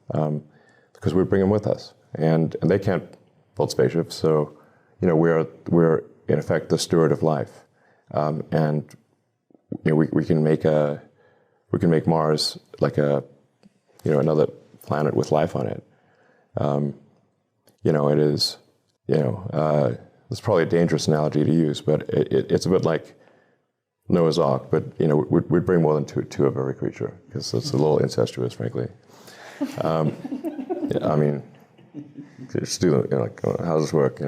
because we bring them with us, and they can't build spaceships, so we're in effect the steward of life, and we can make Mars like another planet with life on it. It is. It's probably a dangerous analogy to use, but it's a bit like Noah's Ark, but we'd bring more than two of every creature, because it's a little incestuous, frankly. I mean, just do how does this work?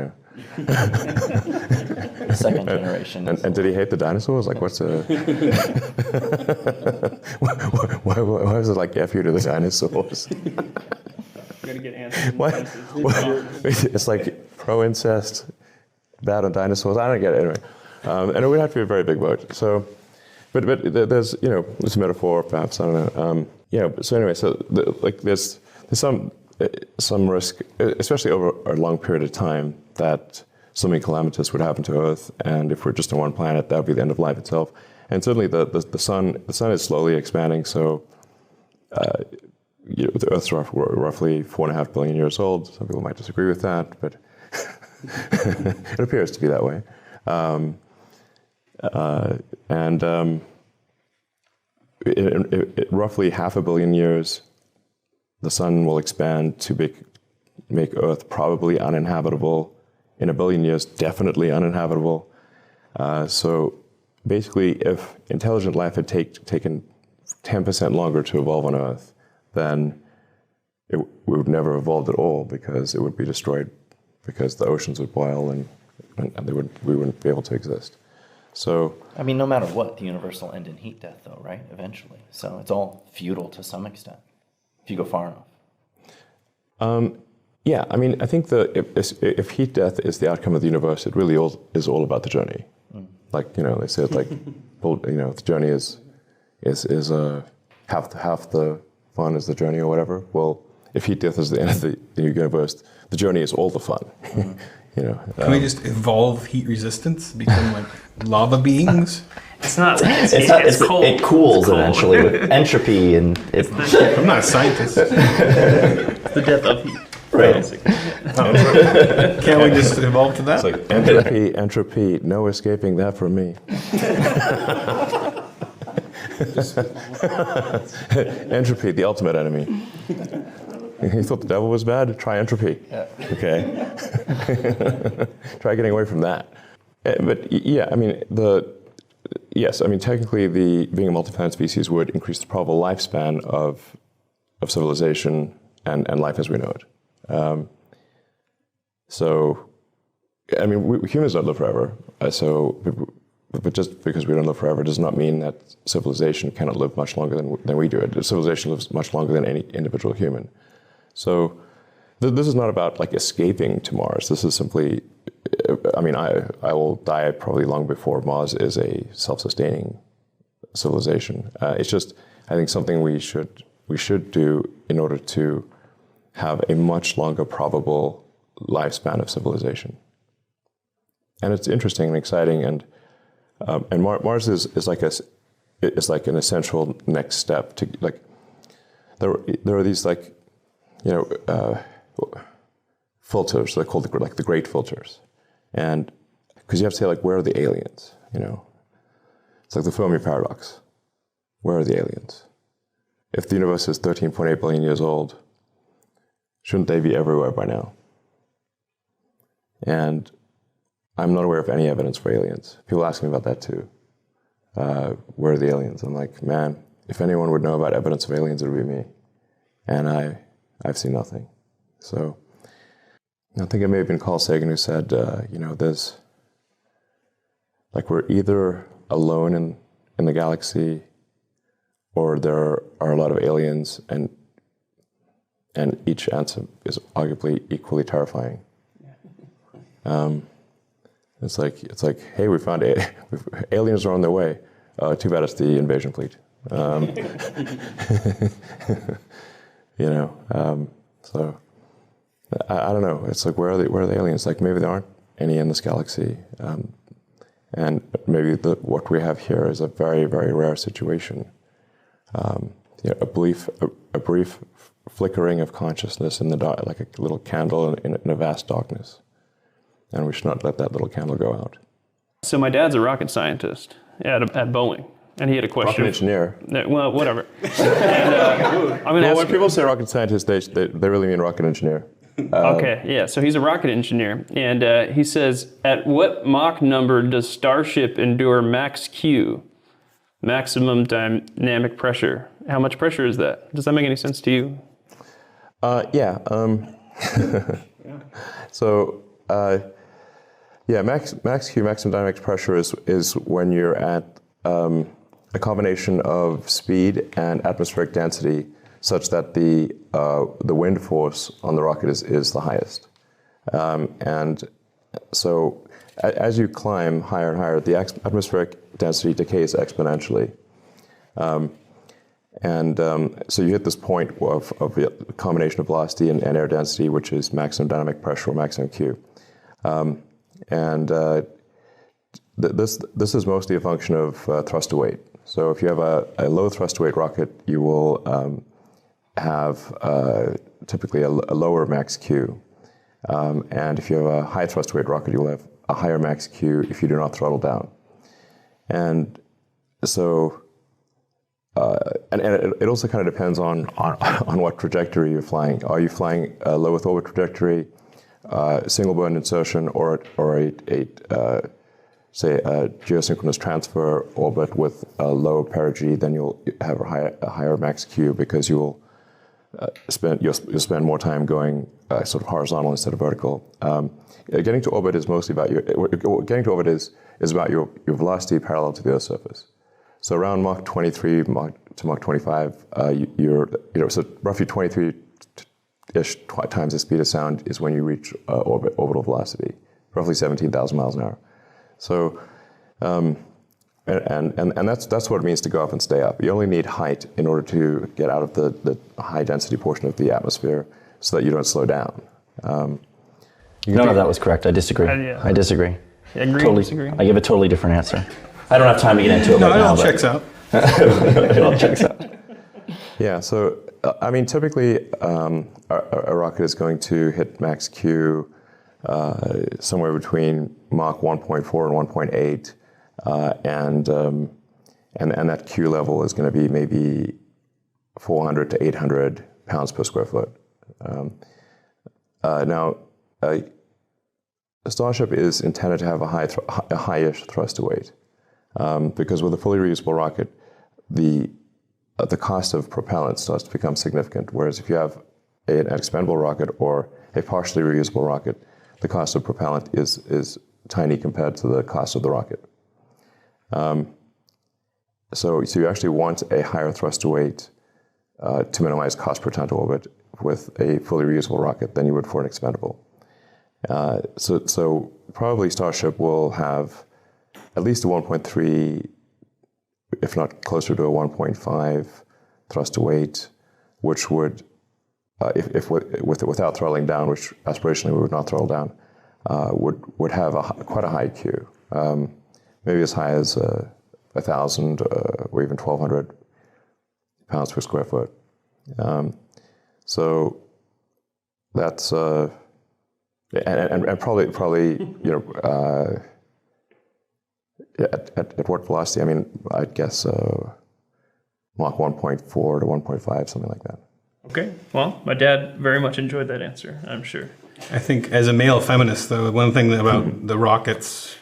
second generation. And did he hate the dinosaurs? Like, what's a... why was it like F you to the dinosaurs? Gotta get answers. What? It's like pro-incest, bad on dinosaurs. I don't get it anyway. And it would have to be a very big vote. So, but there's, you know, it's a metaphor, perhaps, I don't know. So anyway, there's some risk, especially over a long period of time, that something calamitous would happen to Earth, and if we're just on one planet, that would be the end of life itself. And certainly the sun is slowly expanding, so the Earth's roughly 4.5 billion years old. Some people might disagree with that, but it appears to be that way. Roughly 500 million years, the sun will expand to make Earth probably uninhabitable. In 1 billion years, definitely uninhabitable. So basically, if intelligent life had taken 10% longer to evolve on Earth, then we would never have evolved at all, because it would be destroyed, because the oceans would boil and we wouldn't be able to exist. So, I mean, no matter what, the universe will end in heat death, though, right? Eventually. So it's all futile to some extent, if you go far enough. Yeah, I mean, I think if heat death is the outcome of the universe, it really is all about the journey. Like, you know, they said, like, well, you know, the journey is half the fun is the journey or whatever. Well, if heat death is the end of the universe, the journey is all the fun. You know. Can we just evolve heat resistance, become like lava beings? It's not. It's cold. It cools It's cold. eventually with entropy and... I'm not a scientist. The death of heat. Right. Can't we just evolve to that? It's like entropy, no escaping that from me. Entropy, the ultimate enemy. You thought the devil was bad? Try entropy. Yeah. Okay. Try getting away from that. But yeah, I mean, technically, being a multi-planet species would increase the probable lifespan of civilization and life as we know it. So, I mean, humans don't live forever. But just because we don't live forever does not mean that civilization cannot live much longer than we do. Civilization lives much longer than any individual human. So, this is not about like escaping to Mars. This is simply, I mean, I will die probably long before Mars is a self-sustaining civilization. It's just, I think, something we should do in order to have a much longer probable lifespan of civilization. And it's interesting and exciting, and Mars is like an essential next step to, like, there are these, like, you know, filters. They're called the great filters, and because you have to say, like, where are the aliens? You know, it's like the Fermi paradox. Where are the aliens? If the universe is 13.8 billion years old, shouldn't they be everywhere by now? And I'm not aware of any evidence for aliens. People ask me about that too. Where are the aliens? I'm like, man, if anyone would know about evidence of aliens, it would be me. And I've seen nothing. So I think it may have been Carl Sagan who said, you know, there's, like, we're either alone in the galaxy, or there are a lot of aliens, and each answer is arguably equally terrifying. It's like, hey, we found aliens are on their way. Too bad it's the invasion fleet. You know, so I don't know. It's like, where are the aliens? Like, maybe there aren't any in this galaxy, and maybe what we have here is a very, very rare situation. You know, a brief flickering of consciousness in the dark, like a little candle in a vast darkness. And we should not let that little candle go out. So my dad's a rocket scientist at Boeing, and he had a question. Rocket engineer. Well, whatever. And, when people say rocket scientist, they really mean rocket engineer. Okay, yeah. So he's a rocket engineer, and he says, at what Mach number does Starship endure max Q, maximum dynamic pressure? How much pressure is that? Does that make any sense to you? Yeah. So Yeah, max Q, maximum dynamic pressure, is when you're at a combination of speed and atmospheric density, such that the wind force on the rocket is the highest. And so as you climb higher and higher, the atmospheric density decays exponentially. So you hit this point of a combination of velocity and air density, which is maximum dynamic pressure or maximum Q. This is mostly a function of thrust to weight. So if you have a low thrust to weight rocket, you will have typically a lower max Q. And if you have a high thrust to weight rocket, you will have a higher max Q if you do not throttle down. And so, and it also kind of depends on what trajectory you're flying. Are you flying a low Earth orbit trajectory, single burn insertion, or say a geosynchronous transfer orbit with a low perigee? Then you'll have a higher max Q, because you'll spend more time going sort of horizontal instead of vertical. Getting to orbit is mostly about is about your velocity parallel to the Earth's surface. So around Mach 23 to Mach 25, so roughly 23-ish times the speed of sound is when you reach orbital velocity, roughly 17,000 miles an hour. So, and that's what it means to go up and stay up. You only need height in order to get out of the high density portion of the atmosphere, so that you don't slow down. None of that was correct. I disagree. Yeah. I disagree. Agree, Totally. disagree. I give a totally different answer. I don't have time to get into it No, right it now. all checks out. It all checks out. Yeah, so I mean, typically a rocket is going to hit max Q somewhere between Mach 1.4 and 1.8, and that Q level is going to be maybe 400 to 800 pounds per square foot. Now, a Starship is intended to have a high-ish thrust to weight, because with a fully reusable rocket, the cost of propellant starts to become significant. Whereas if you have an expendable rocket or a partially reusable rocket, the cost of propellant is tiny compared to the cost of the rocket. So you actually want a higher thrust to weight to minimize cost per ton to orbit with a fully reusable rocket than you would for an expendable. So probably Starship will have at least a 1.3, if not closer to a 1.5 thrust to weight, which would, without throttling down, which aspirationally we would not throttle down, would have quite a high Q, maybe as high as 1,000 or even 1,200 pounds per square foot. So that's and probably at what velocity? I mean, I'd guess Mach 1.4 to 1.5, something like that. Okay. Well, my dad very much enjoyed that answer, I'm sure. I think as a male feminist, though, one thing about the rockets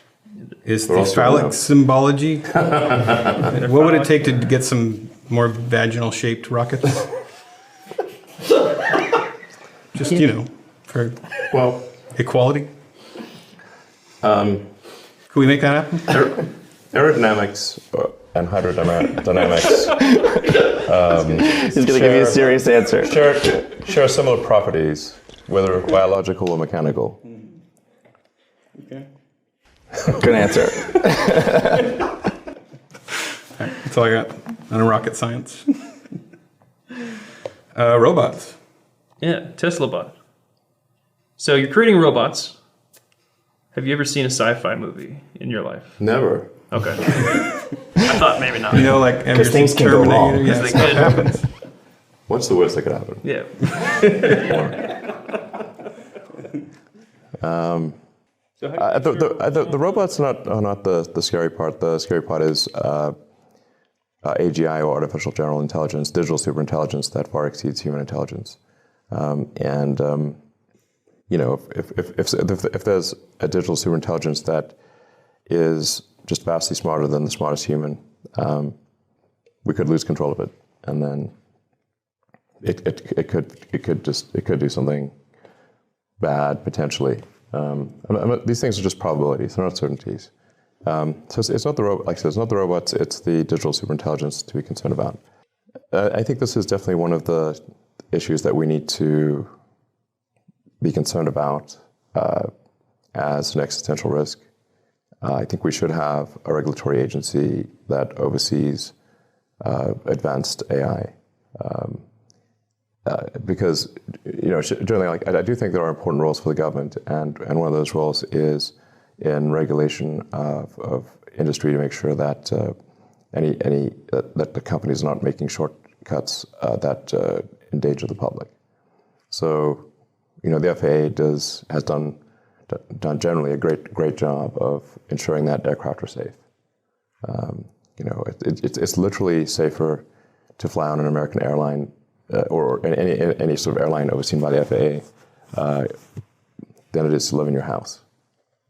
is the phallic symbology. What would it take to get some more vaginal-shaped rockets? Just, for equality? Could we make that happen? Aerodynamics and hydrodynamics He's going to give you a serious answer. share similar properties, whether biological or mechanical. Okay. Good answer. That's all I got on rocket science. Robots. Yeah, Tesla bot. So you're creating robots. Have you ever seen a sci-fi movie in your life? Never. Okay. I thought maybe not. Like Because things can go wrong. Yeah, They stuff could. happens. What's the worst that could happen? Yeah. The robots are not the scary part. The scary part is AGI, or artificial general intelligence, digital superintelligence that far exceeds human intelligence. If there's a digital superintelligence that is just vastly smarter than the smartest human, we could lose control of it, and then it could do something bad potentially. These things are just probabilities; they're not certainties. So it's not the like I said, it's not the robots; it's the digital superintelligence to be concerned about. I think this is definitely one of the issues that we need to be concerned about as an existential risk. I think we should have a regulatory agency that oversees advanced AI. Because, generally, like, I do think there are important roles for the government, and one of those roles is in regulation of industry to make sure that that the companies are not making shortcuts that endanger the public. So, the FAA has done generally a great job of ensuring that aircraft are safe. It's literally safer to fly on an American airline or any sort of airline overseen by the FAA than it is to live in your house.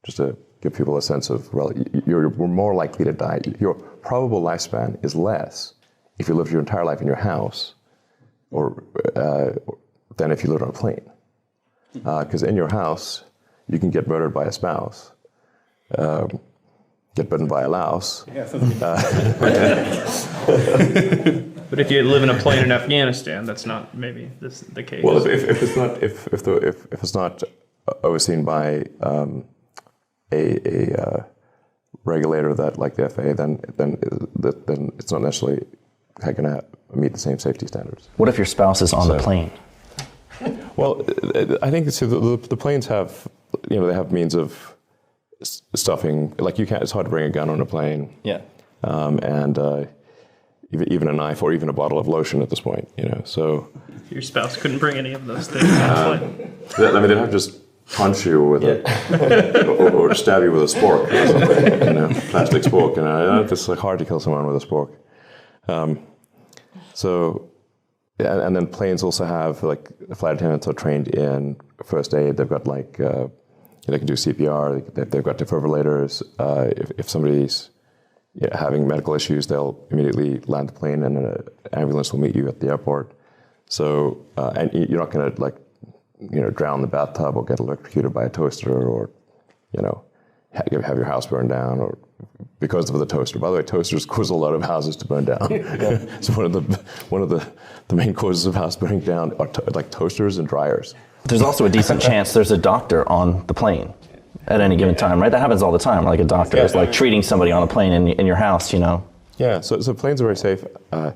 Just to give people a sense of, well, you're more likely to die. Your probable lifespan is less if you live your entire life in your house or than if you live on a plane. Because in your house, you can get murdered by a spouse, get bitten by a louse. But if you live in a plane in Afghanistan, that's not maybe the case. Well, if it's not overseen by a regulator that like the FAA, then it's not necessarily going to meet the same safety standards. What if your spouse is on the plane? Well, I think the planes have, they have means of stuffing. Like it's hard to bring a gun on a plane. Yeah. And even a knife or even a bottle of lotion at this point, So your spouse couldn't bring any of those things on the plane. They'd have to just punch you with or stab you with a spork or something, plastic spork. It's like hard to kill someone with a spork. And then planes also have, like, flight attendants are trained in first aid. They've got, like, they can do CPR. They've got defibrillators. If somebody's having medical issues, they'll immediately land the plane and an ambulance will meet you at the airport. So, and you're not going to, drown in the bathtub or get electrocuted by a toaster or, have your house burned down or because of the toaster. By the way, toasters cause a lot of houses to burn down. So one of the main causes of house burning down are like toasters and dryers. There's also a decent chance there's a doctor on the plane at any given time, right? That happens all the time. Like a doctor is like treating somebody on a plane in your house, Yeah, so planes are very safe. I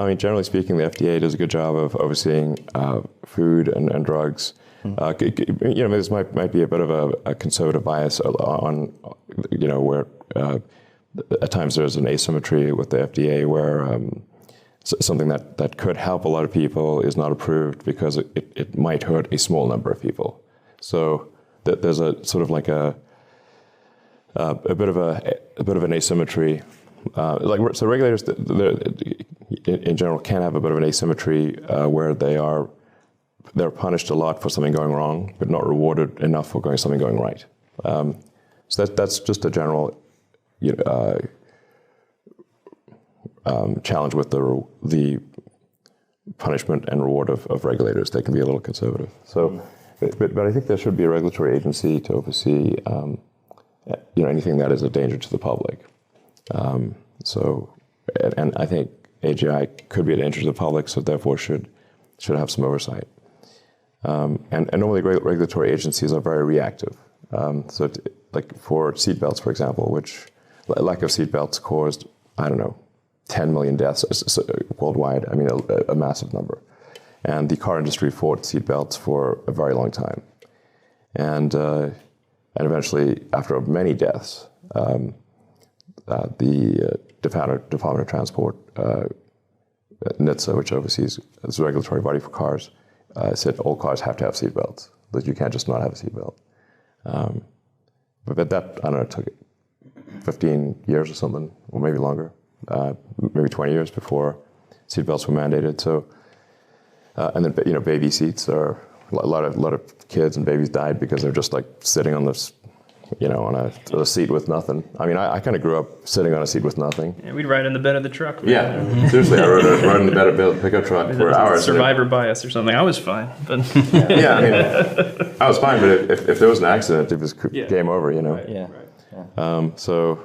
mean, generally speaking, the FDA does a good job of overseeing food and drugs. This might be a bit of a conservative bias on, where at times there's an asymmetry with the FDA where something that could help a lot of people is not approved because it might hurt a small number of people. So there's a sort of like a bit of an asymmetry. So regulators, in general, can have a bit of an asymmetry where they're punished a lot for something going wrong, but not rewarded enough for something going right. So that's just a general challenge with the punishment and reward of regulators. They can be a little conservative. So, but I think there should be a regulatory agency to oversee anything that is a danger to the public. And I think AGI could be a danger to the public, so therefore should have some oversight. And normally regulatory agencies are very reactive. Like for seatbelts, for example, which lack of seatbelts caused, 10 million deaths worldwide. I mean, a massive number. And the car industry fought seatbelts for a very long time. And eventually, after many deaths, the Department of Transport, NHTSA, which oversees this regulatory body for cars, said all cars have to have seatbelts, that you can't just not have a seatbelt. But that, it took 15 years or something, or maybe longer, maybe 20 years before seatbelts were mandated. So, and then, baby seats are, a lot of kids and babies died because they're just like sitting on this, on a seat with nothing. I mean, I kind of grew up sitting on a seat with nothing. Yeah, we'd ride in the bed of the truck. Yeah, seriously, I rode in the bed of the pickup truck for hours. Survivor bias or something. I was fine, but yeah, I mean, I was fine, but if there was an accident, it was game over, Right. Yeah. So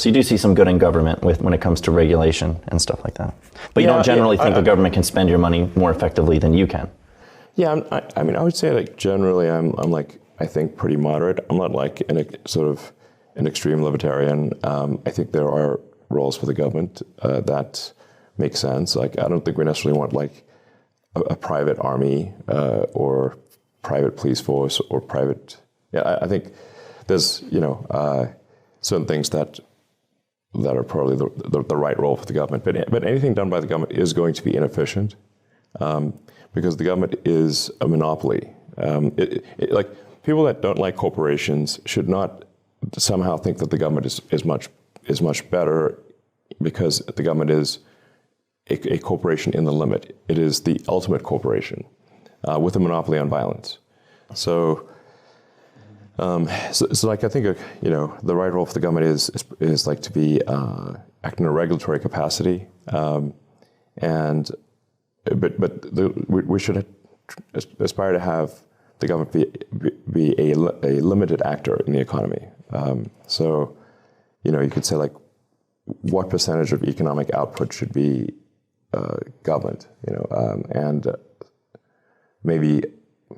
you do see some good in government when it comes to regulation and stuff like that. But you don't generally think the government can spend your money more effectively than you can. Yeah, I mean, I would say like generally, I'm like, I think pretty moderate. I'm not like an extreme libertarian. I think there are roles for the government that make sense. Like, I don't think we necessarily want like a private army or private police force or private. Yeah, I think there's certain things that are probably the right role for the government. But anything done by the government is going to be inefficient because the government is a monopoly. Like, people that don't like corporations should not somehow think that the government is much better because the government is a corporation in the limit. It is the ultimate corporation with a monopoly on violence. So like, I think the right role for the government is like to be acting in a regulatory capacity, we should aspire to have the government be a limited actor in the economy. So you could say like, what percentage of economic output should be government, and maybe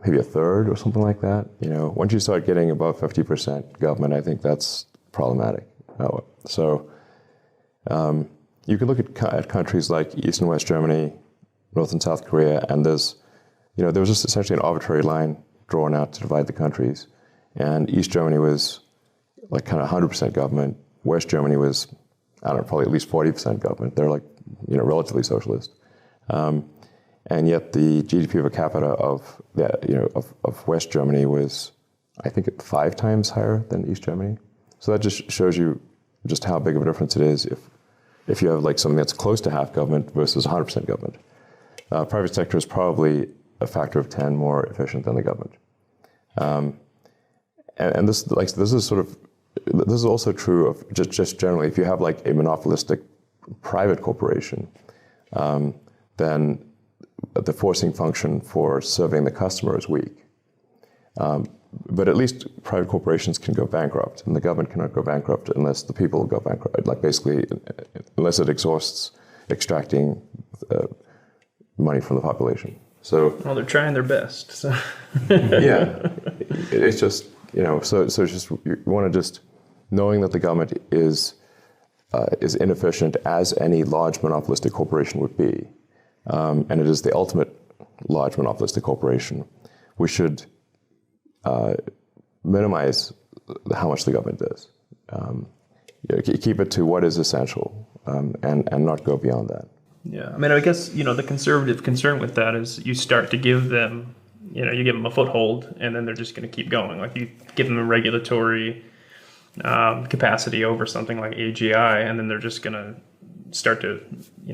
a third or something like that. Once you start getting above 50% government, I think that's problematic. So you can look at countries like East and West Germany, North and South Korea, and there was just essentially an arbitrary line drawn out to divide the countries. And East Germany was like kind of 100% government. West Germany was, I don't know, probably at least 40% government. They're like, relatively socialist. And yet the GDP per capita of West Germany was, I think, 5 times higher than East Germany. So that just shows you just how big of a difference it is if you have like something that's close to half government versus 100% government. Private sector is probably a factor of 10 more efficient than the government. And this is also true of just generally, if you have like a monopolistic private corporation, then the forcing function for serving the customer is weak. But at least private corporations can go bankrupt, and the government cannot go bankrupt unless the people go bankrupt. Like, basically, unless it exhausts extracting money from the population. So, well, they're trying their best. So. Yeah, it's just so it's just, you want to just, knowing that the government is inefficient as any large monopolistic corporation would be, and it is the ultimate large monopolistic corporation, we should minimize how much the government does. Keep it to what is essential, and not go beyond that. Yeah, I mean, I guess, the conservative concern with that is you start to give them, you give them a foothold, and then they're just going to keep going. Like, you give them a regulatory capacity over something like AGI, and then they're just going to start to,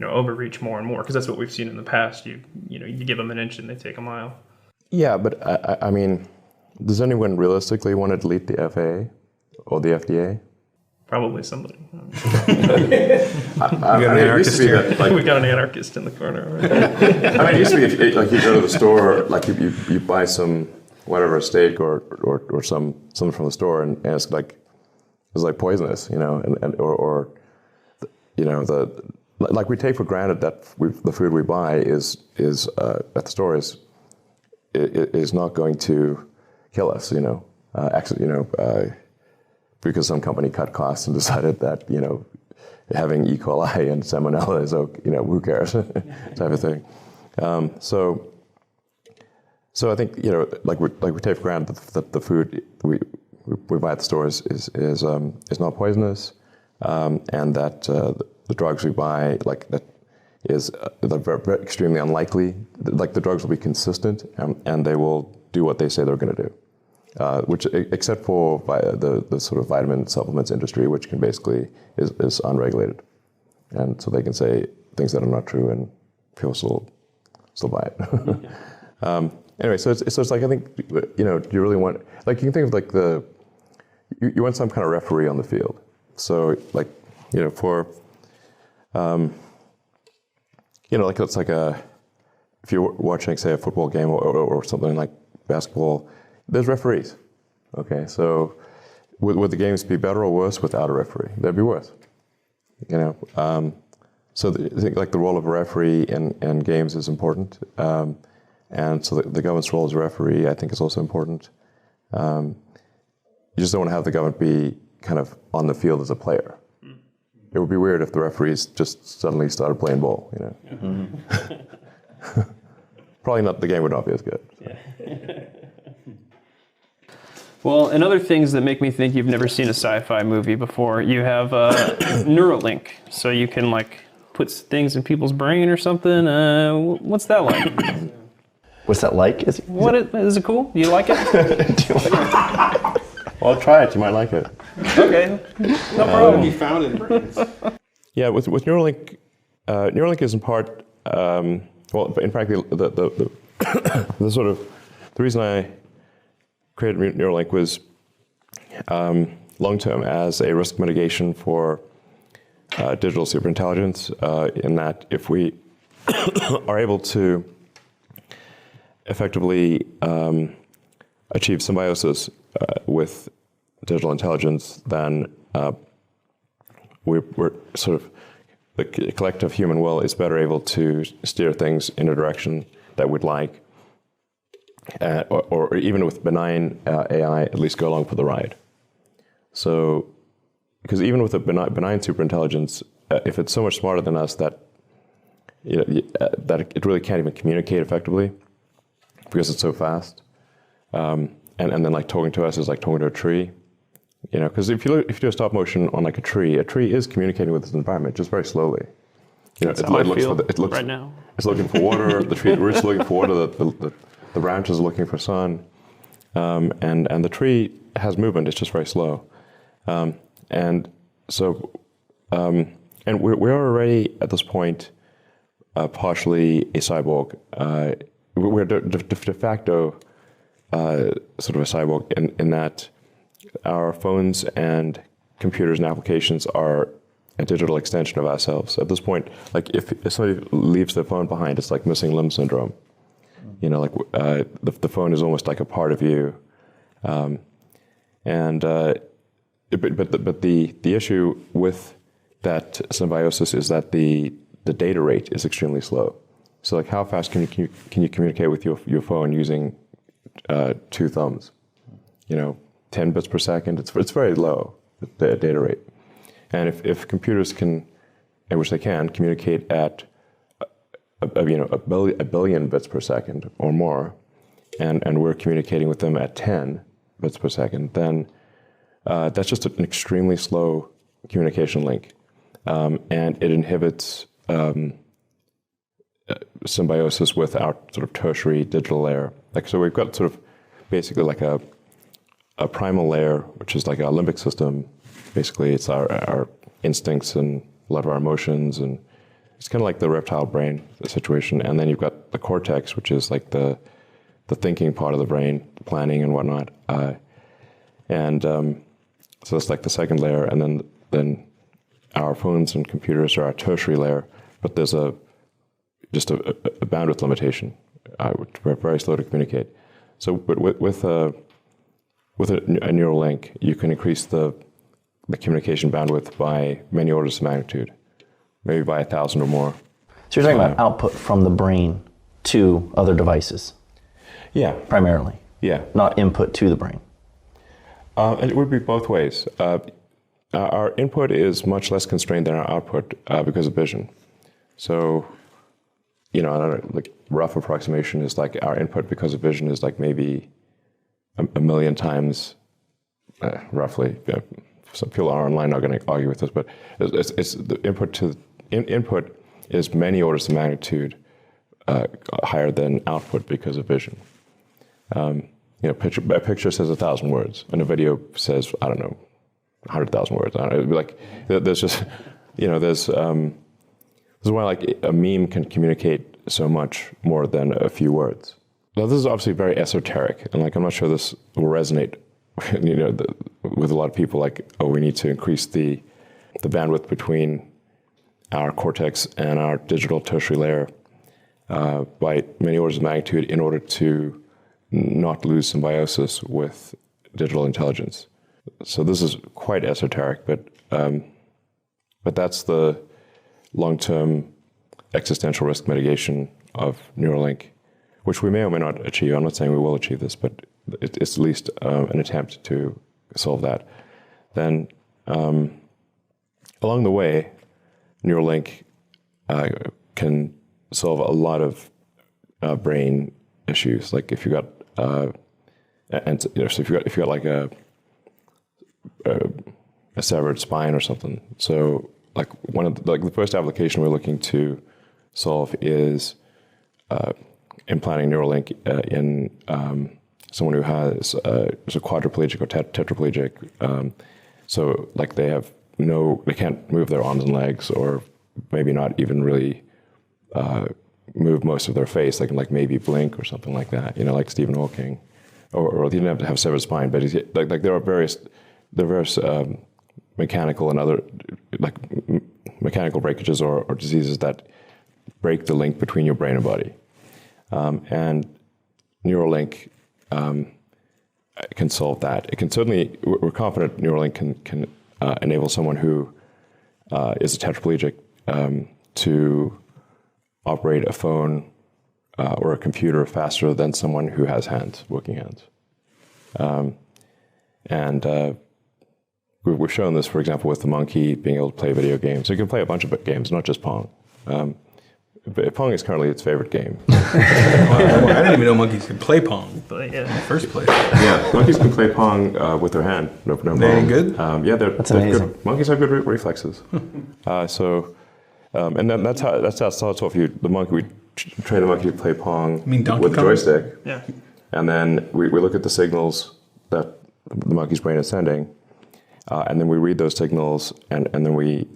overreach more and more, because that's what we've seen in the past. You give them an inch and they take a mile. Yeah, but I mean, does anyone realistically want to delete the FAA or the FDA? Probably somebody. We got an anarchist here. We got an anarchist in the corner. Right? I mean, it used to be like you go to the store, like you buy some whatever, steak or something from the store, and it's like poisonous, like, we take for granted that the food we buy is at the store is not going to kill us, because some company cut costs and decided that, having E. coli and salmonella is, who cares, type of thing. So I think, like we take for granted that the food we buy at the store is not poisonous, and that the drugs we buy, like, that is very extremely unlikely. Like, the drugs will be consistent, and they will do what they say they're going to do. Which, except for the sort of vitamin supplements industry, which can basically is unregulated, and so they can say things that are not true, and people still buy it. Anyway, so it's like, I think, do you really want, like, you can think of like you want some kind of referee on the field. So like, for, like it's like if you're watching, say, a football game or something like basketball, there's referees. Okay, so would the games be better or worse without a referee? They'd be worse. So I think like the role of a referee in games is important, and so the government's role as a referee, I think, is also important. You just don't want to have the government be kind of on the field as a player. It would be weird if the referees just suddenly started playing ball. Probably not. The game would not be as good. Yeah. Well, and other things that make me think you've never seen a sci-fi movie before, you have Neuralink, so you can like put things in people's brain or something. What's that like? What's that like? Is it cool? Do you like it? Well, try it. You might like it. Okay, no problem. Be found in brains. Yeah, with Neuralink, Neuralink is in part. Well, in fact, the sort of the reason I created Neuralink was long term as a risk mitigation for digital superintelligence. In that, if we are able to effectively achieve symbiosis with digital intelligence, then we're sort of the collective human will is better able to steer things in a direction that we'd like, or even with benign AI, at least go along for the ride. So, because even with a benign superintelligence, if it's so much smarter than us that that it really can't even communicate effectively because it's so fast, and then like talking to us is like talking to a tree. Because if you do a stop motion on like a tree is communicating with its environment just very slowly. That's how I feel right now. It's looking for water. The tree, we're just looking for water. The branches are looking for sun, and the tree has movement. It's just very slow, and so and we're already at this point partially a cyborg. We're de facto sort of a cyborg in that our phones and computers and applications are a digital extension of ourselves. At this point, like if somebody leaves their phone behind, it's like missing limb syndrome. The phone is almost like a part of you. But the issue with that symbiosis is that the data rate is extremely slow. So like how fast can you communicate with your phone using 2 thumbs? 10 bits per second. It's very low, the data rate. And if computers can, and which they can, communicate at a billion bits per second or more, and we're communicating with them at 10 bits per second, then that's just an extremely slow communication link, and it inhibits symbiosis with our sort of tertiary digital layer. Like so, we've got sort of basically like a primal layer, which is like our limbic system. Basically, it's our instincts and a lot of our emotions, and it's kind of like the reptile brain situation. And then you've got the cortex, which is like the thinking part of the brain, planning and whatnot. So that's like the second layer, and then our phones and computers are our tertiary layer. But there's just a bandwidth limitation. We're very slow to communicate. So, but with a neural link, you can increase the communication bandwidth by many orders of magnitude, maybe by 1,000 or more. So you're talking about output from the brain to other devices? Yeah. Primarily? Yeah. Not input to the brain? It would be both ways. Our input is much less constrained than our output because of vision. So, I don't know, like rough approximation is like our input because of vision is like maybe a million times, roughly. Some people are online not going to argue with this, but it's the input is many orders of magnitude higher than output because of vision. A picture says 1,000 words, and a video says 100,000 words. It'd be like there's just this is why like a meme can communicate so much more than a few words. Now this is obviously very esoteric, and like I'm not sure this will resonate with a lot of people, like, oh, we need to increase the bandwidth between our cortex and our digital tertiary layer by many orders of magnitude in order to not lose symbiosis with digital intelligence. So this is quite esoteric, but that's the long-term existential risk mitigation of Neuralink, which we may or may not achieve. I'm not saying we will achieve this, but it's at least an attempt to solve that. Then along the way, Neuralink can solve a lot of brain issues. Like if you got so if you got like a severed spine or something. So like the first application we're looking to solve is implanting Neuralink in someone who is a quadriplegic or tetraplegic. So like they can't move their arms and legs, or maybe not even really move most of their face. They can like maybe blink or something like that. Like Stephen Hawking, or he didn't have to have severed spine, but there are various mechanical and other mechanical breakages or diseases that break the link between your brain and body. And Neuralink can solve that. It can certainly, we're confident Neuralink can enable someone who is a tetraplegic to operate a phone or a computer faster than someone who has working hands. We've shown this, for example, with the monkey being able to play video games. So you can play a bunch of games, not just Pong. But Pong is currently its favorite game. I didn't even know monkeys could play Pong But in the first place. Yeah, monkeys can play Pong with their hand. No problem. They ain't good? Yeah, they're amazing. good. Monkeys have good reflexes. And then that's how it's off. The monkey, we train the monkey to play Pong Donkey with a Kong? joystick. yeah. And then we look at the signals that the monkey's brain is sending, and then we read those signals, and then we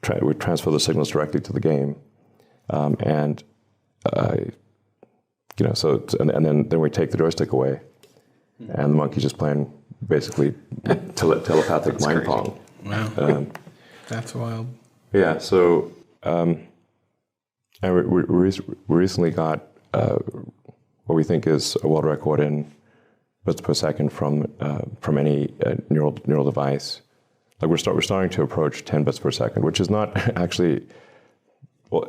transfer the signals directly to the game, and then we take the joystick away, and the monkey's just playing basically telepathic mind Pong. Wow. That's wild. Yeah. So, and we recently got what we think is a world record in bits per second from any neural device. Like we're starting to approach 10 bits per second, which is not actually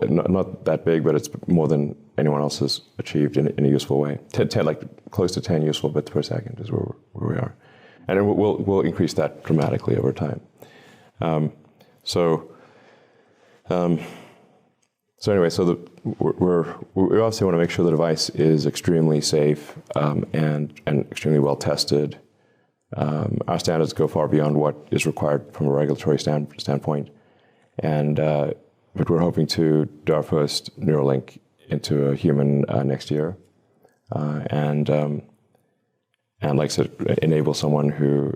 not that big, but it's more than anyone else has achieved in a useful way. 10, like close to 10 useful bits per second is where we are, and we'll increase that dramatically over time. So anyway, we obviously want to make sure the device is extremely safe and extremely well tested. Our standards go far beyond what is required from a regulatory standpoint, but we're hoping to do our first Neuralink into a human next year, and like I said, enable someone who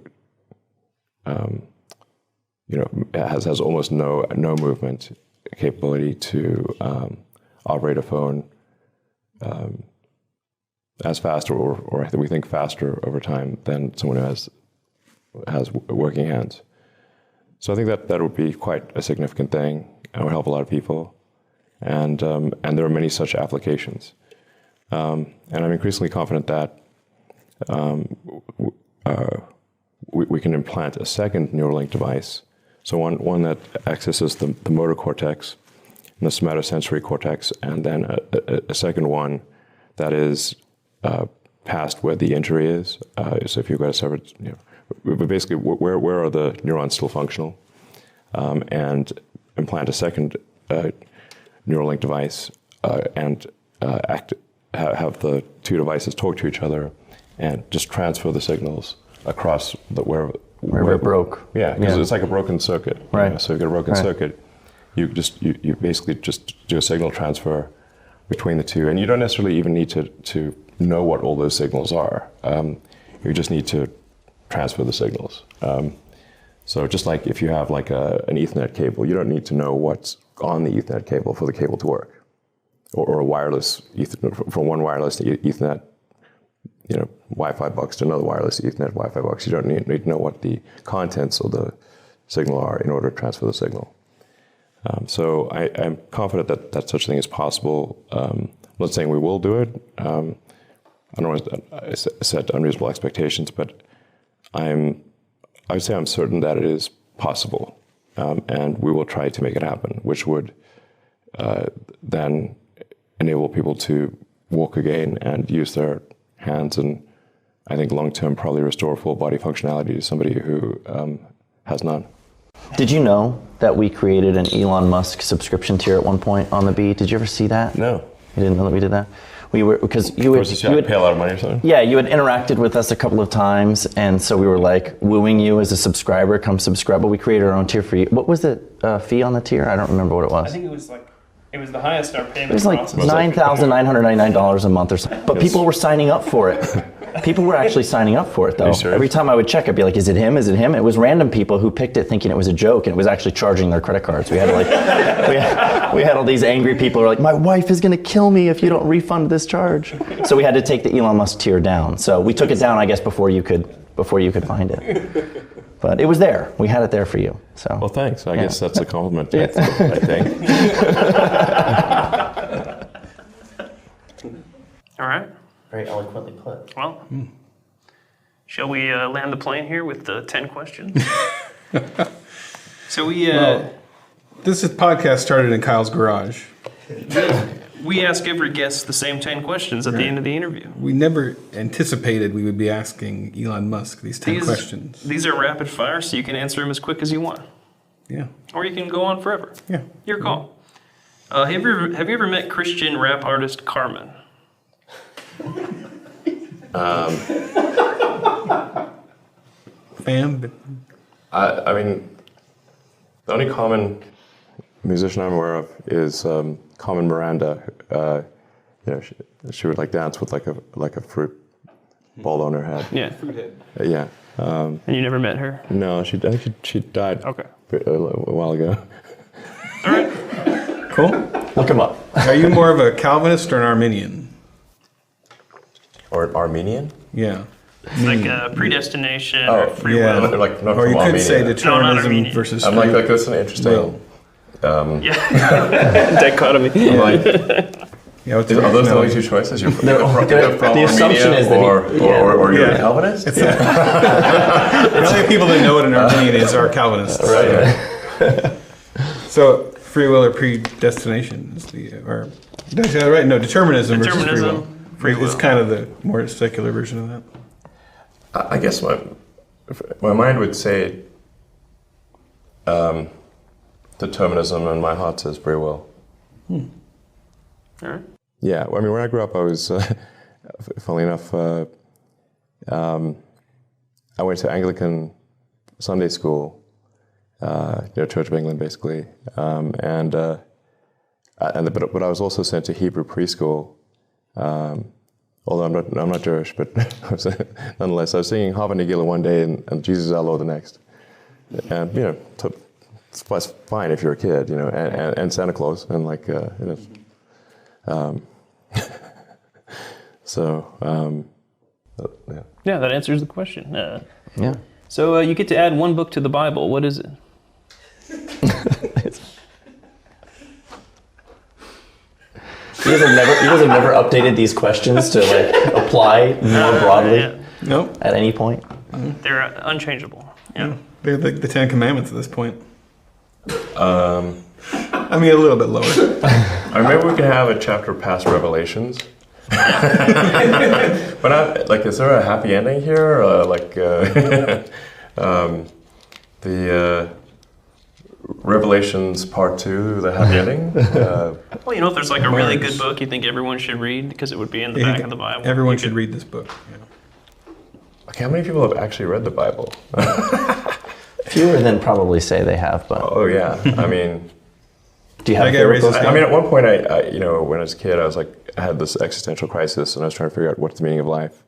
has almost no movement capability to operate a phone as fast or we think faster over time than someone who has working hands. So I think that would be quite a significant thing and would help a lot of people. And there are many such applications. And I'm increasingly confident that we can implant a second Neuralink device. So one that accesses the motor cortex and the somatosensory cortex, and then a second one that is past where the injury is. So if you've got a severed, but basically where are the neurons still functional, and implant a second Neuralink device and have the two devices talk to each other and just transfer the signals across where it broke. Yeah, because it's like a broken circuit. Right. So you've got a broken circuit. You basically just do a signal transfer between the two, and you don't necessarily even need to know what all those signals are. You just need to transfer the signals. So just like if you have like an Ethernet cable, you don't need to know what's on the Ethernet cable for the cable to work, or a wireless from one wireless to Ethernet Wi-Fi box to another wireless Ethernet Wi-Fi box. You don't need to know what the contents of the signal are in order to transfer the signal. So I'm confident that such a thing is possible. I'm not saying we will do it. I don't want to set unreasonable expectations, but I would say I'm certain that it is possible, and we will try to make it happen, which would then enable people to walk again and use their hands, and I think long-term probably restore full body functionality to somebody who has none. Did you know that we created an Elon Musk subscription tier at one point on the B? Did you ever see that? No. You didn't know that we did that? We were, because you would pay a lot of money or something? Yeah, you had interacted with us a couple of times, and so we were like wooing you as a subscriber, come subscribe, but we created our own tier for you. What was the fee on the tier? I don't remember what it was. I think it was the highest our payment. It was like $9,999 a month or something. But people were signing up for it. People were actually signing up for it, though. Every time I would check, I'd be like, is it him? Is it him? It was random people who picked it thinking it was a joke, and it was actually charging their credit cards. We had we had all these angry people who were like, my wife is going to kill me if you don't refund this charge. So we had to take the Elon Musk tier down. So we took it down, I guess, before you could find it. But it was there. We had it there for you. So. Well, thanks. I guess that's a compliment, I think. All right. Very eloquently put. Well, shall we land the plane here with the 10 questions? So This podcast started in Kyle's garage. we ask every guest the same 10 questions at the end of the interview. We never anticipated we would be asking Elon Musk these 10 questions. These are rapid fire, so you can answer them as quick as you want. Yeah. Or you can go on forever. Yeah. Your call. Have you ever met Christian rap artist Carmen? I mean, the only common musician I'm aware of is Carmen Miranda. She would like dance with like a fruit bowl on her head. Yeah. Yeah. And you never met her? No, I think she died. Okay. A while ago. All right. Cool. Look him up. Are you more of a Calvinist or an Arminian? Or an Armenian? Yeah. It's like predestination or free will. Like not Or from you could Armenia. say No, not determinism Armenian. versus I'm free like that's an interesting. will. Yeah. Dichotomy. I'm like, Yeah, what's are your those the only personality? two choices? You're from the assumption Armenia is that or you're Yeah. a Calvinist? The only people that know what an Arminian is are Calvinists. Right. So free will or predestination is the or did I say that right? No, determinism versus free will. Free will. It's kind of the more secular version of that. I guess my mind would say determinism, and my heart says free will. All right. Yeah, I mean, when I grew up, I was, funnily enough, I went to Anglican Sunday school, Church of England, basically, but I was also sent to Hebrew preschool. Although I'm not Jewish, but nonetheless, I was singing Hava Nagila one day and Jesus Our Lord the next, and it's fine if you're a kid, and Santa Claus and yeah. Yeah, that answers the question. Yeah. So you get to add one book to the Bible. What is it? You guys have never updated these questions to apply more broadly Yeah. Nope. at any point. They're unchangeable. Yeah. They're like the Ten Commandments at this point. I mean, a little bit lower. Or maybe we can have a chapter past Revelations. But is there a happy ending here? The Revelations Part 2, the happy ending? Well, if there's a really good book you think everyone should read because it would be in the back of the Bible. Everyone should read this book. Yeah. Okay, how many people have actually read the Bible? Fewer than probably say they have, but Oh yeah, I mean, do you have That guy favorite raises book? I mean, at one point, I when I was a kid, I had this existential crisis, and I was trying to figure out what's the meaning of life,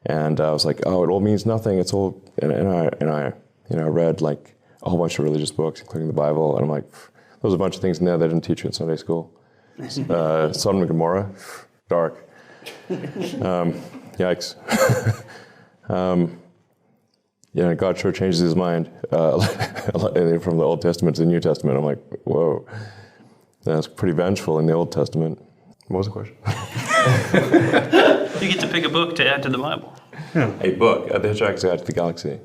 and I was like, oh, it all means nothing. It's all, and I read a whole bunch of religious books, including the Bible, and I'm like, there's a bunch of things in there they didn't teach you in Sunday school. Sodom and Gomorrah, dark. Yikes. Yeah, God sure changes his mind from the Old Testament to the New Testament. I'm like, whoa, that's pretty vengeful in the Old Testament. What was the question? You get to pick a book to add to the Bible. A book, The Hitchhiker's Guide to the Galaxy.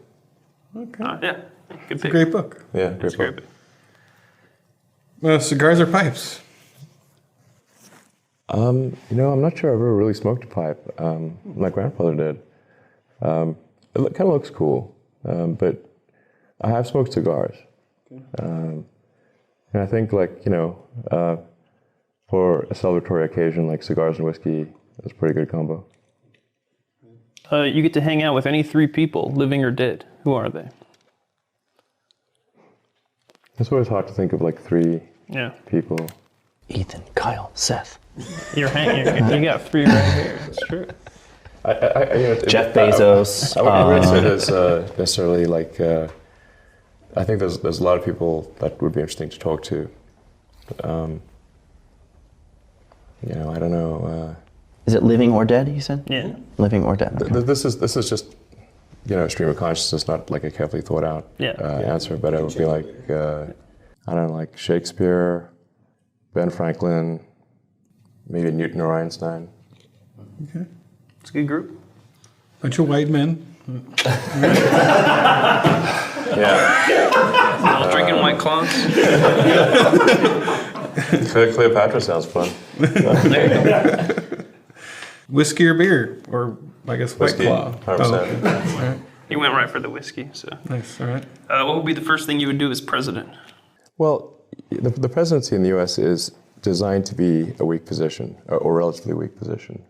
Okay. Yeah, good It's a pick. great book. Yeah, That's a great great book. pick. Cigars or pipes? You know, I'm not sure I've ever really smoked a pipe. My grandfather did. It kind of looks cool, but I have smoked cigars. And I think, like, you know, for a celebratory occasion, like cigars and whiskey is a pretty good combo. You get to hang out with any 3 people, living or dead. Who are they? It's always hard to think of like 3 Yeah. people. Ethan, Kyle, Seth. You're hanging. You got 3 right here. It's true. You know, Jeff Bezos. I wouldn't say there's necessarily like. I think there's a lot of people that would be interesting to talk to. You know, I don't know. Is it living or dead, you said? Yeah. Living or dead. Okay. This is just, you know, stream of consciousness, not like a carefully thought out answer. But it would be like, I don't know, like Shakespeare, Ben Franklin, maybe Newton or Einstein. Okay. It's a good group. Bunch of white men. Yeah. All drinking White Claws. Cleopatra sounds fun. There you go. Whiskey or beer? Or, I guess, White Whiskey, Claw. 100%. Oh, okay. All right. You went right for the whiskey. So, Nice. All right. what would be the first thing you would do as president? Well, the presidency in the U.S. is designed to be a weak position, or relatively weak position,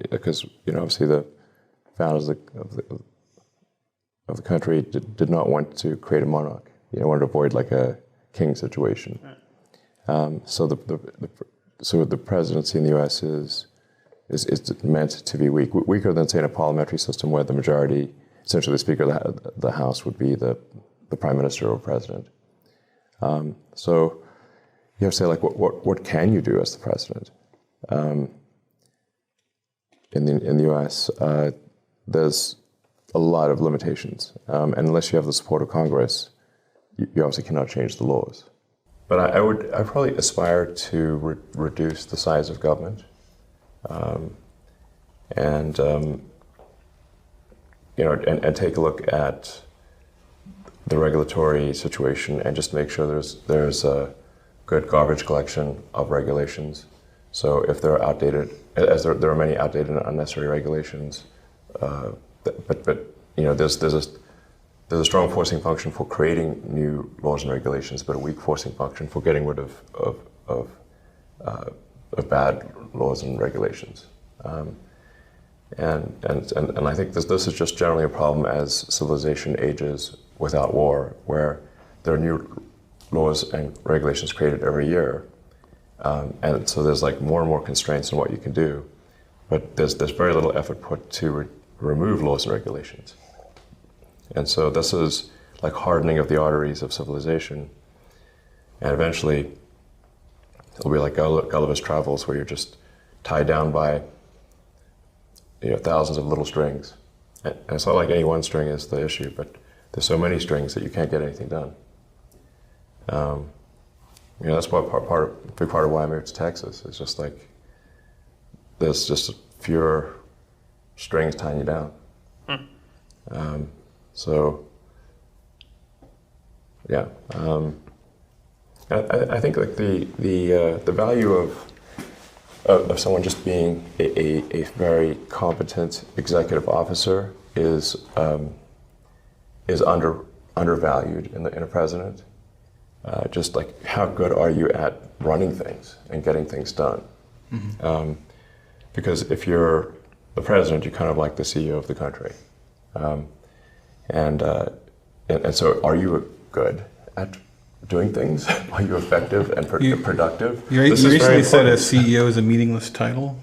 because, you know, obviously the founders of the country did not want to create a monarch. You know, wanted to avoid like a king situation. So the presidency in the U.S. is meant to be weaker than, say, in a parliamentary system where the majority, essentially the Speaker of the House, would be the Prime Minister or President. So you have to say, like, what can you do as the president? In the U.S., there's a lot of limitations, and unless you have the support of Congress, you obviously cannot change the laws. But I probably aspire to reduce the size of government, and you know, and take a look at the regulatory situation and just make sure there's a good garbage collection of regulations. So if there are outdated, as there are many outdated and unnecessary regulations, but you know, there's a strong forcing function for creating new laws and regulations, but a weak forcing function for getting rid of bad laws and regulations. And I think this is just generally a problem as civilization ages without war, where there are new laws and regulations created every year, and so there's like more and more constraints on what you can do, but there's very little effort put to remove laws and regulations. And so this is like hardening of the arteries of civilization, and eventually it'll be like Gulliver's Travels, where you're just tied down by, you know, thousands of little strings. And it's not like any one string is the issue, but there's so many strings that you can't get anything done. You know, that's why big part of why I moved to Texas. It's just like there's just fewer strings tying you down. So yeah, I think like the value of someone just being a very competent executive officer is undervalued in a president. Just like, how good are you at running things and getting things done? Mm-hmm. Because if you're the president, you're kind of like the CEO of the country. And so are you good at doing things? Are you effective and productive? You recently said a CEO is a meaningless title.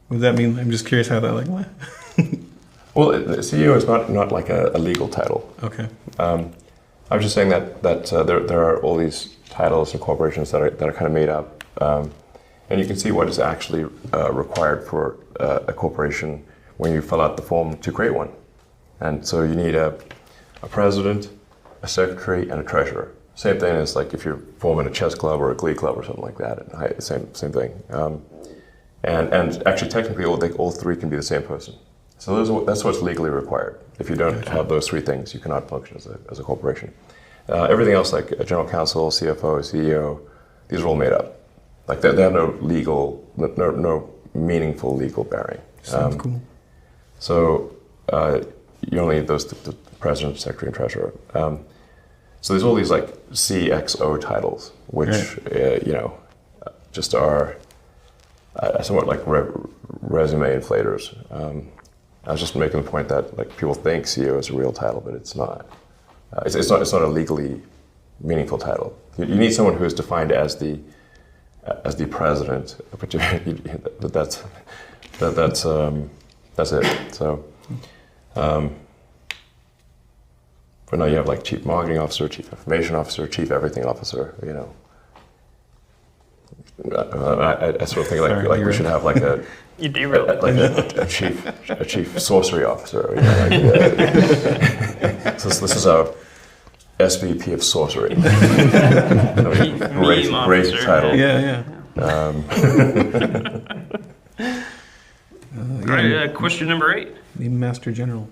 What does that mean? I'm just curious how that, like, what? Well, the CEO is not like a legal title. Okay. I was just saying that there are all these titles and corporations that are kind of made up, and you can see what is actually required for a corporation when you fill out the form to create one. And so you need a president, a secretary, and a treasurer. Same thing as like if you're forming a chess club or a glee club or something like that. Same thing. And actually, technically, all three can be the same person. So that's what's legally required. If you don't have those three things, you cannot function as a corporation. Everything else, like a general counsel, CFO, CEO, these are all made up. Like they have no meaningful legal bearing. Sounds cool. So you only need those the president, secretary, and treasurer. So there's all these like CXO titles, which just are somewhat like resume inflators. I was just making the point that like people think CEO is a real title, but it's not. It's not a legally meaningful title. You need someone who is defined as the president. But that's it. So, but now you have like chief marketing officer, chief information officer, chief everything officer. You know. I sort of think like we should have like a You derailed it. a chief sorcery officer. You know, so this is a SVP of sorcery. Great title. Yeah. All right, question number 8. The Master General.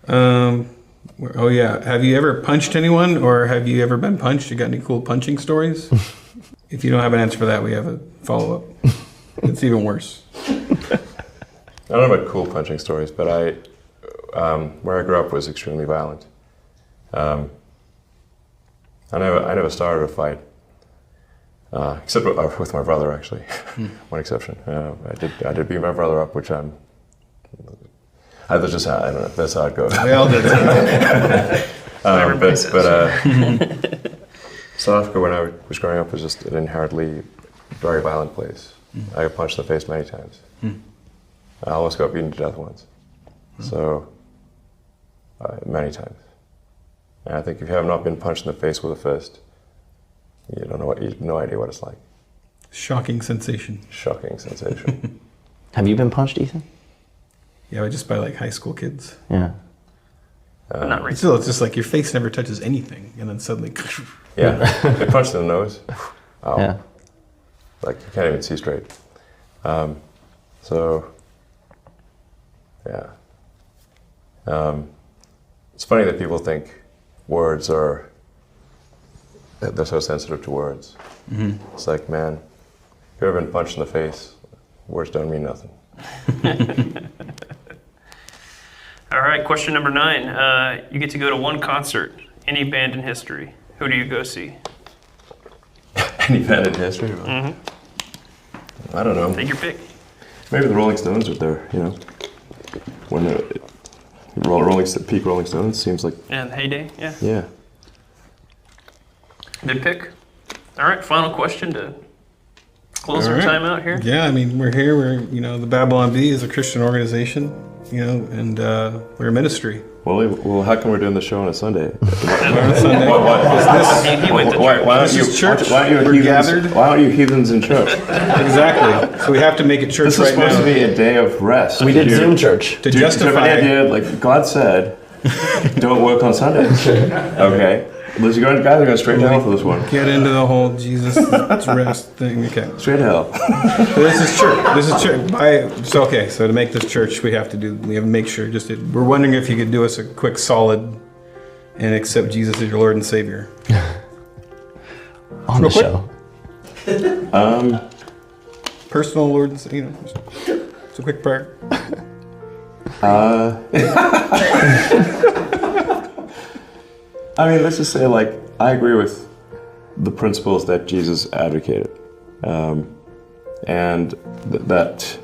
Oh yeah. Have you ever punched anyone, or have you ever been punched? You got any cool punching stories? If you don't have an answer for that, we have a follow-up. It's even worse. I don't know about cool punching stories, but where I grew up was extremely violent. I never started a fight, except with my brother, actually. One exception. I did beat my brother up, which I don't know. That's how it goes. We all did. But South Africa, when I was growing up, was just an inherently very violent place. I got punched in the face many times. I almost got beaten to death once. So, many times. And I think if you have not been punched in the face with a fist, you have no idea what it's like. Shocking sensation. Shocking sensation. Have you been punched, Ethan? Yeah, but just by like high school kids. Yeah. Not recently. Still, it's just like your face never touches anything, and then suddenly. Yeah, get punched in the nose. Wow. Yeah. Like you can't even see straight. So, yeah. It's funny that people think words they're so sensitive to words. It's like, man, if you've ever been punched in the face, words don't mean nothing. All right, question number 9. You get to go to one concert, any band in history. Who do you go see? Any band in history? I don't know. Take your pick. Maybe the Rolling Stones are there, when peak Rolling Stones seems like. And heyday, yeah. Yeah. Good pick. All right, final question to close our time out here. Yeah, I mean, we're here. We're, the Babylon Bee is a Christian organization, and we're a ministry. Well, how come we're doing the show on a Sunday? On Sunday. He went to church. Why This is church. We're gathered. Why aren't you heathens in church? Exactly. So we have to make it church This is right supposed now. to be a day of rest. We did Zoom church. To Do you have justify. any idea, like God said, don't work on Sundays. Okay. Guys are going straight to hell for this one. Get into the whole Jesus rest thing. Okay. Straight to hell. So this is church. This is church. So to make this church, we have to make sure. We're wondering if you could do us a quick solid and accept Jesus as your Lord and Savior. On the show. Personal Lord and Savior. It's a quick prayer. I mean, let's just say, I agree with the principles that Jesus advocated, and that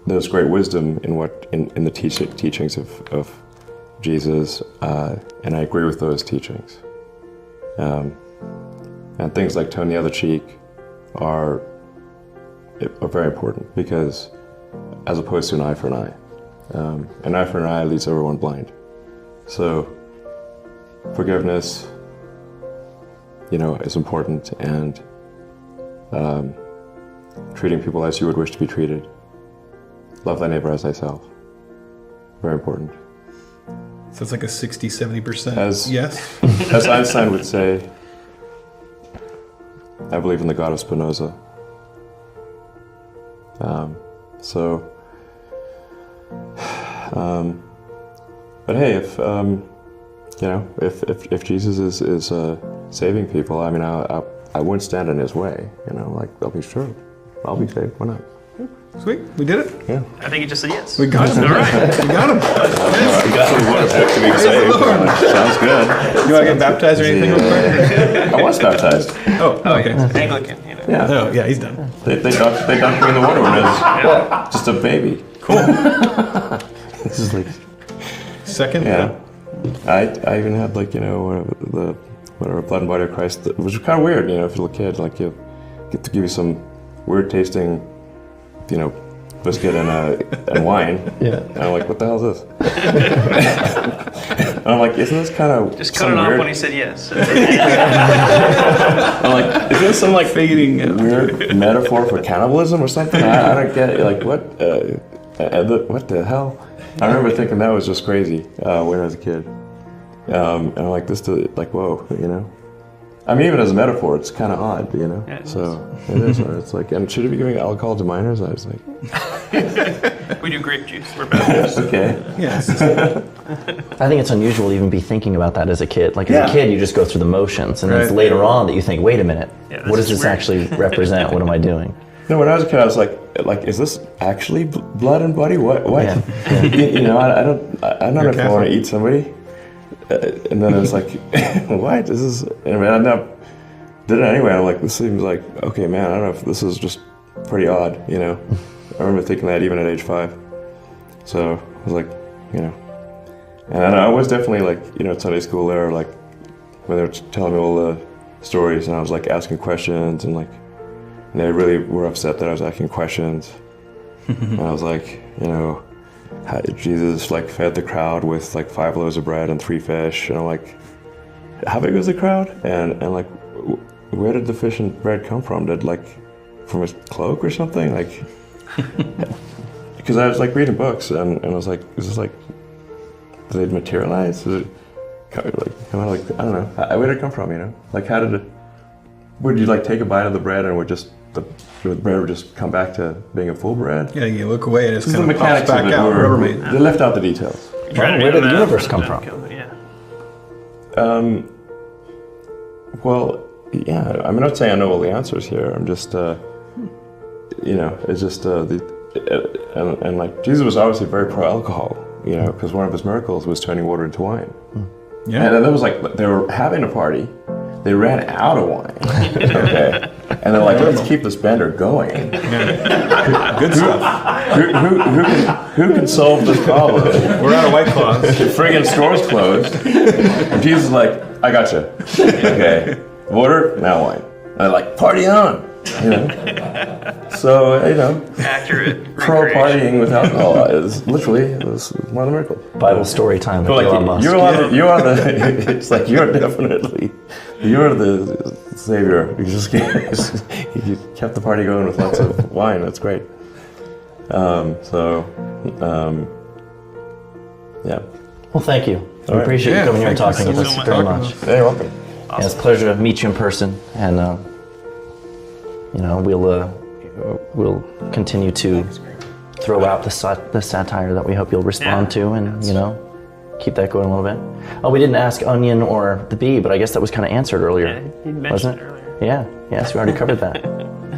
there's great wisdom in the teachings of Jesus, and I agree with those teachings. And things like turn the other cheek are very important, because as opposed to an eye for an eye. An eye for an eye leaves everyone blind. So forgiveness, is important, and treating people as you would wish to be treated. Love thy neighbor as thyself. Very important. So it's like a 60, 70% As- yes. As Einstein would say, I believe in the God of Spinoza. But hey, if Jesus is saving people, I mean, I wouldn't stand in his way. Like I'll be sure, I'll be saved. Why not? Sweet, we did it. Yeah. I think he just said yes. We got him. All right, we got him. Sounds good. You want to get baptized or anything real quick? I was baptized. Oh, okay. Anglican, Yeah. Oh, yeah, he's done. They dunked me in the water when I was just a baby. Cool. This is like, Second? yeah. I even had like, whatever blood and body of Christ, which was kind of weird, if you're a little kid, like you get to give you some weird tasting, biscuit and wine. Yeah. And I'm like, what the hell is this? And I'm like, isn't this kind of Just cut it off when he said yes. I'm like, is this some like Fading out. weird metaphor for cannibalism or something? I don't get it. Like what? What the hell? I remember thinking that was just crazy when I was a kid. And I'm like, whoa, I mean, even as a metaphor, it's kind of odd, Yeah, it so it is. It's like, and should it be giving alcohol to minors? I was like, We do grape juice. We're Baptists. okay. Yes. I think it's unusual to even be thinking about that as a kid. Like as Yeah. a kid, you just go through the motions, and then it's Right. later on that you think, wait a minute, Yeah, what does this is this weird. actually represent? What am I doing? No, when I was a kid, I was like, is this actually blood and body? What? Yeah. I don't know if I want to eat somebody. And then it's like, what? This is. I mean, I never did it anyway. I'm like, this seems like okay, man. I don't know if this is just pretty odd. I remember thinking that even at age 5. So I was like, and I was definitely like, at Sunday school there, like when they were telling me all the stories, and I was like asking questions, and like. And they really were upset that I was asking questions. And I was like, how Jesus like fed the crowd with like 5 loaves of bread and 3 fish. And I'm like, how big was the crowd? And like, where did the fish and bread come from? Did like from his cloak or something? Like, because I was like reading books and I was like, is this like, did it materialize? Is it kind of like, I don't know. Where did it come from? Like how did it? Would you like take a bite of the bread and would just the bread would just come back to being a full bread? Yeah, you look away and it's The kind of pops mechanics back of it out. were, Rubbermaid. they left out the details. Where did the universe come from? Yeah. Well, yeah. I'm not saying I know all the answers here. I'm just, it's just and like Jesus was obviously very pro alcohol, because one of his miracles was turning water into wine. Yeah. And then there was like they were having a party. They ran out of wine. Okay. And they're like, let's keep this bender going. Good stuff. Who can solve this problem? We're out of White Claws. The friggin' store's closed. And Jesus is like, I gotcha. Okay. Water, now wine. And they're like, party on. So, Accurate. pro recreation. partying with alcohol is literally one of the miracles. Bible story time with Like, Elon Musk. you are the it's like you're the savior. You kept the party going with lots of wine. That's great. Yeah. Well, thank you. We right. appreciate you Yeah, coming here and thank you talking so with us much. very much. Hey, you're welcome. Yeah, it's a pleasure to meet you in person, and we'll continue to throw out the satire that we hope you'll respond to, and keep that going a little bit. Oh, we didn't ask Onion or the Bee, but I guess that was kind of answered earlier, Yeah, you mentioned wasn't it it? earlier. Yeah. Yes, we already covered that.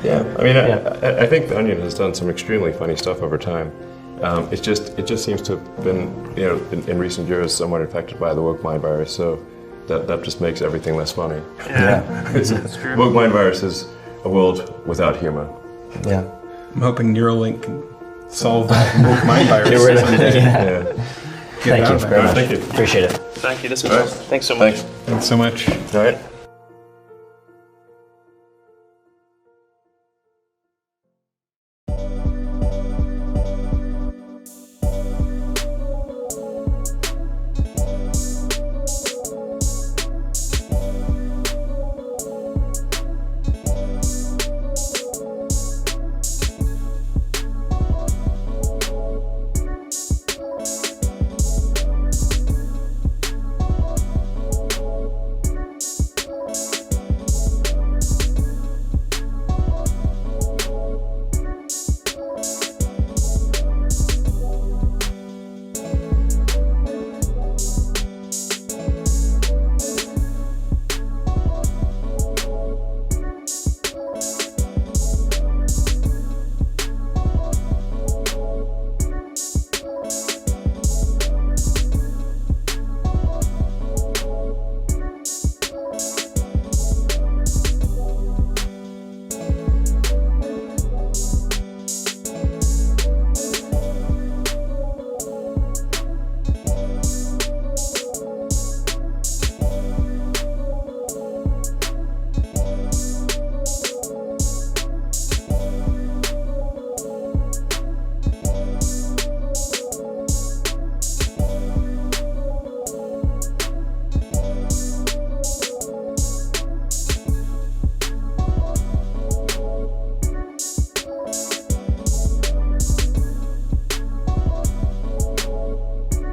Yeah, I mean, I think the Onion has done some extremely funny stuff over time. It just seems to have been, in recent years, somewhat infected by the woke mind virus. So that just makes everything less funny. Yeah. That's true. Woke mind virus is a world without humor. Yeah. I'm hoping Neuralink can solve that woke mind virus. Get rid of it. someday. Yeah. Yeah. Get Thank out you of very there. much. Thank you. Appreciate it. Thank you. This was All right. awesome. Thanks so much. Thanks. Thanks so much. All right.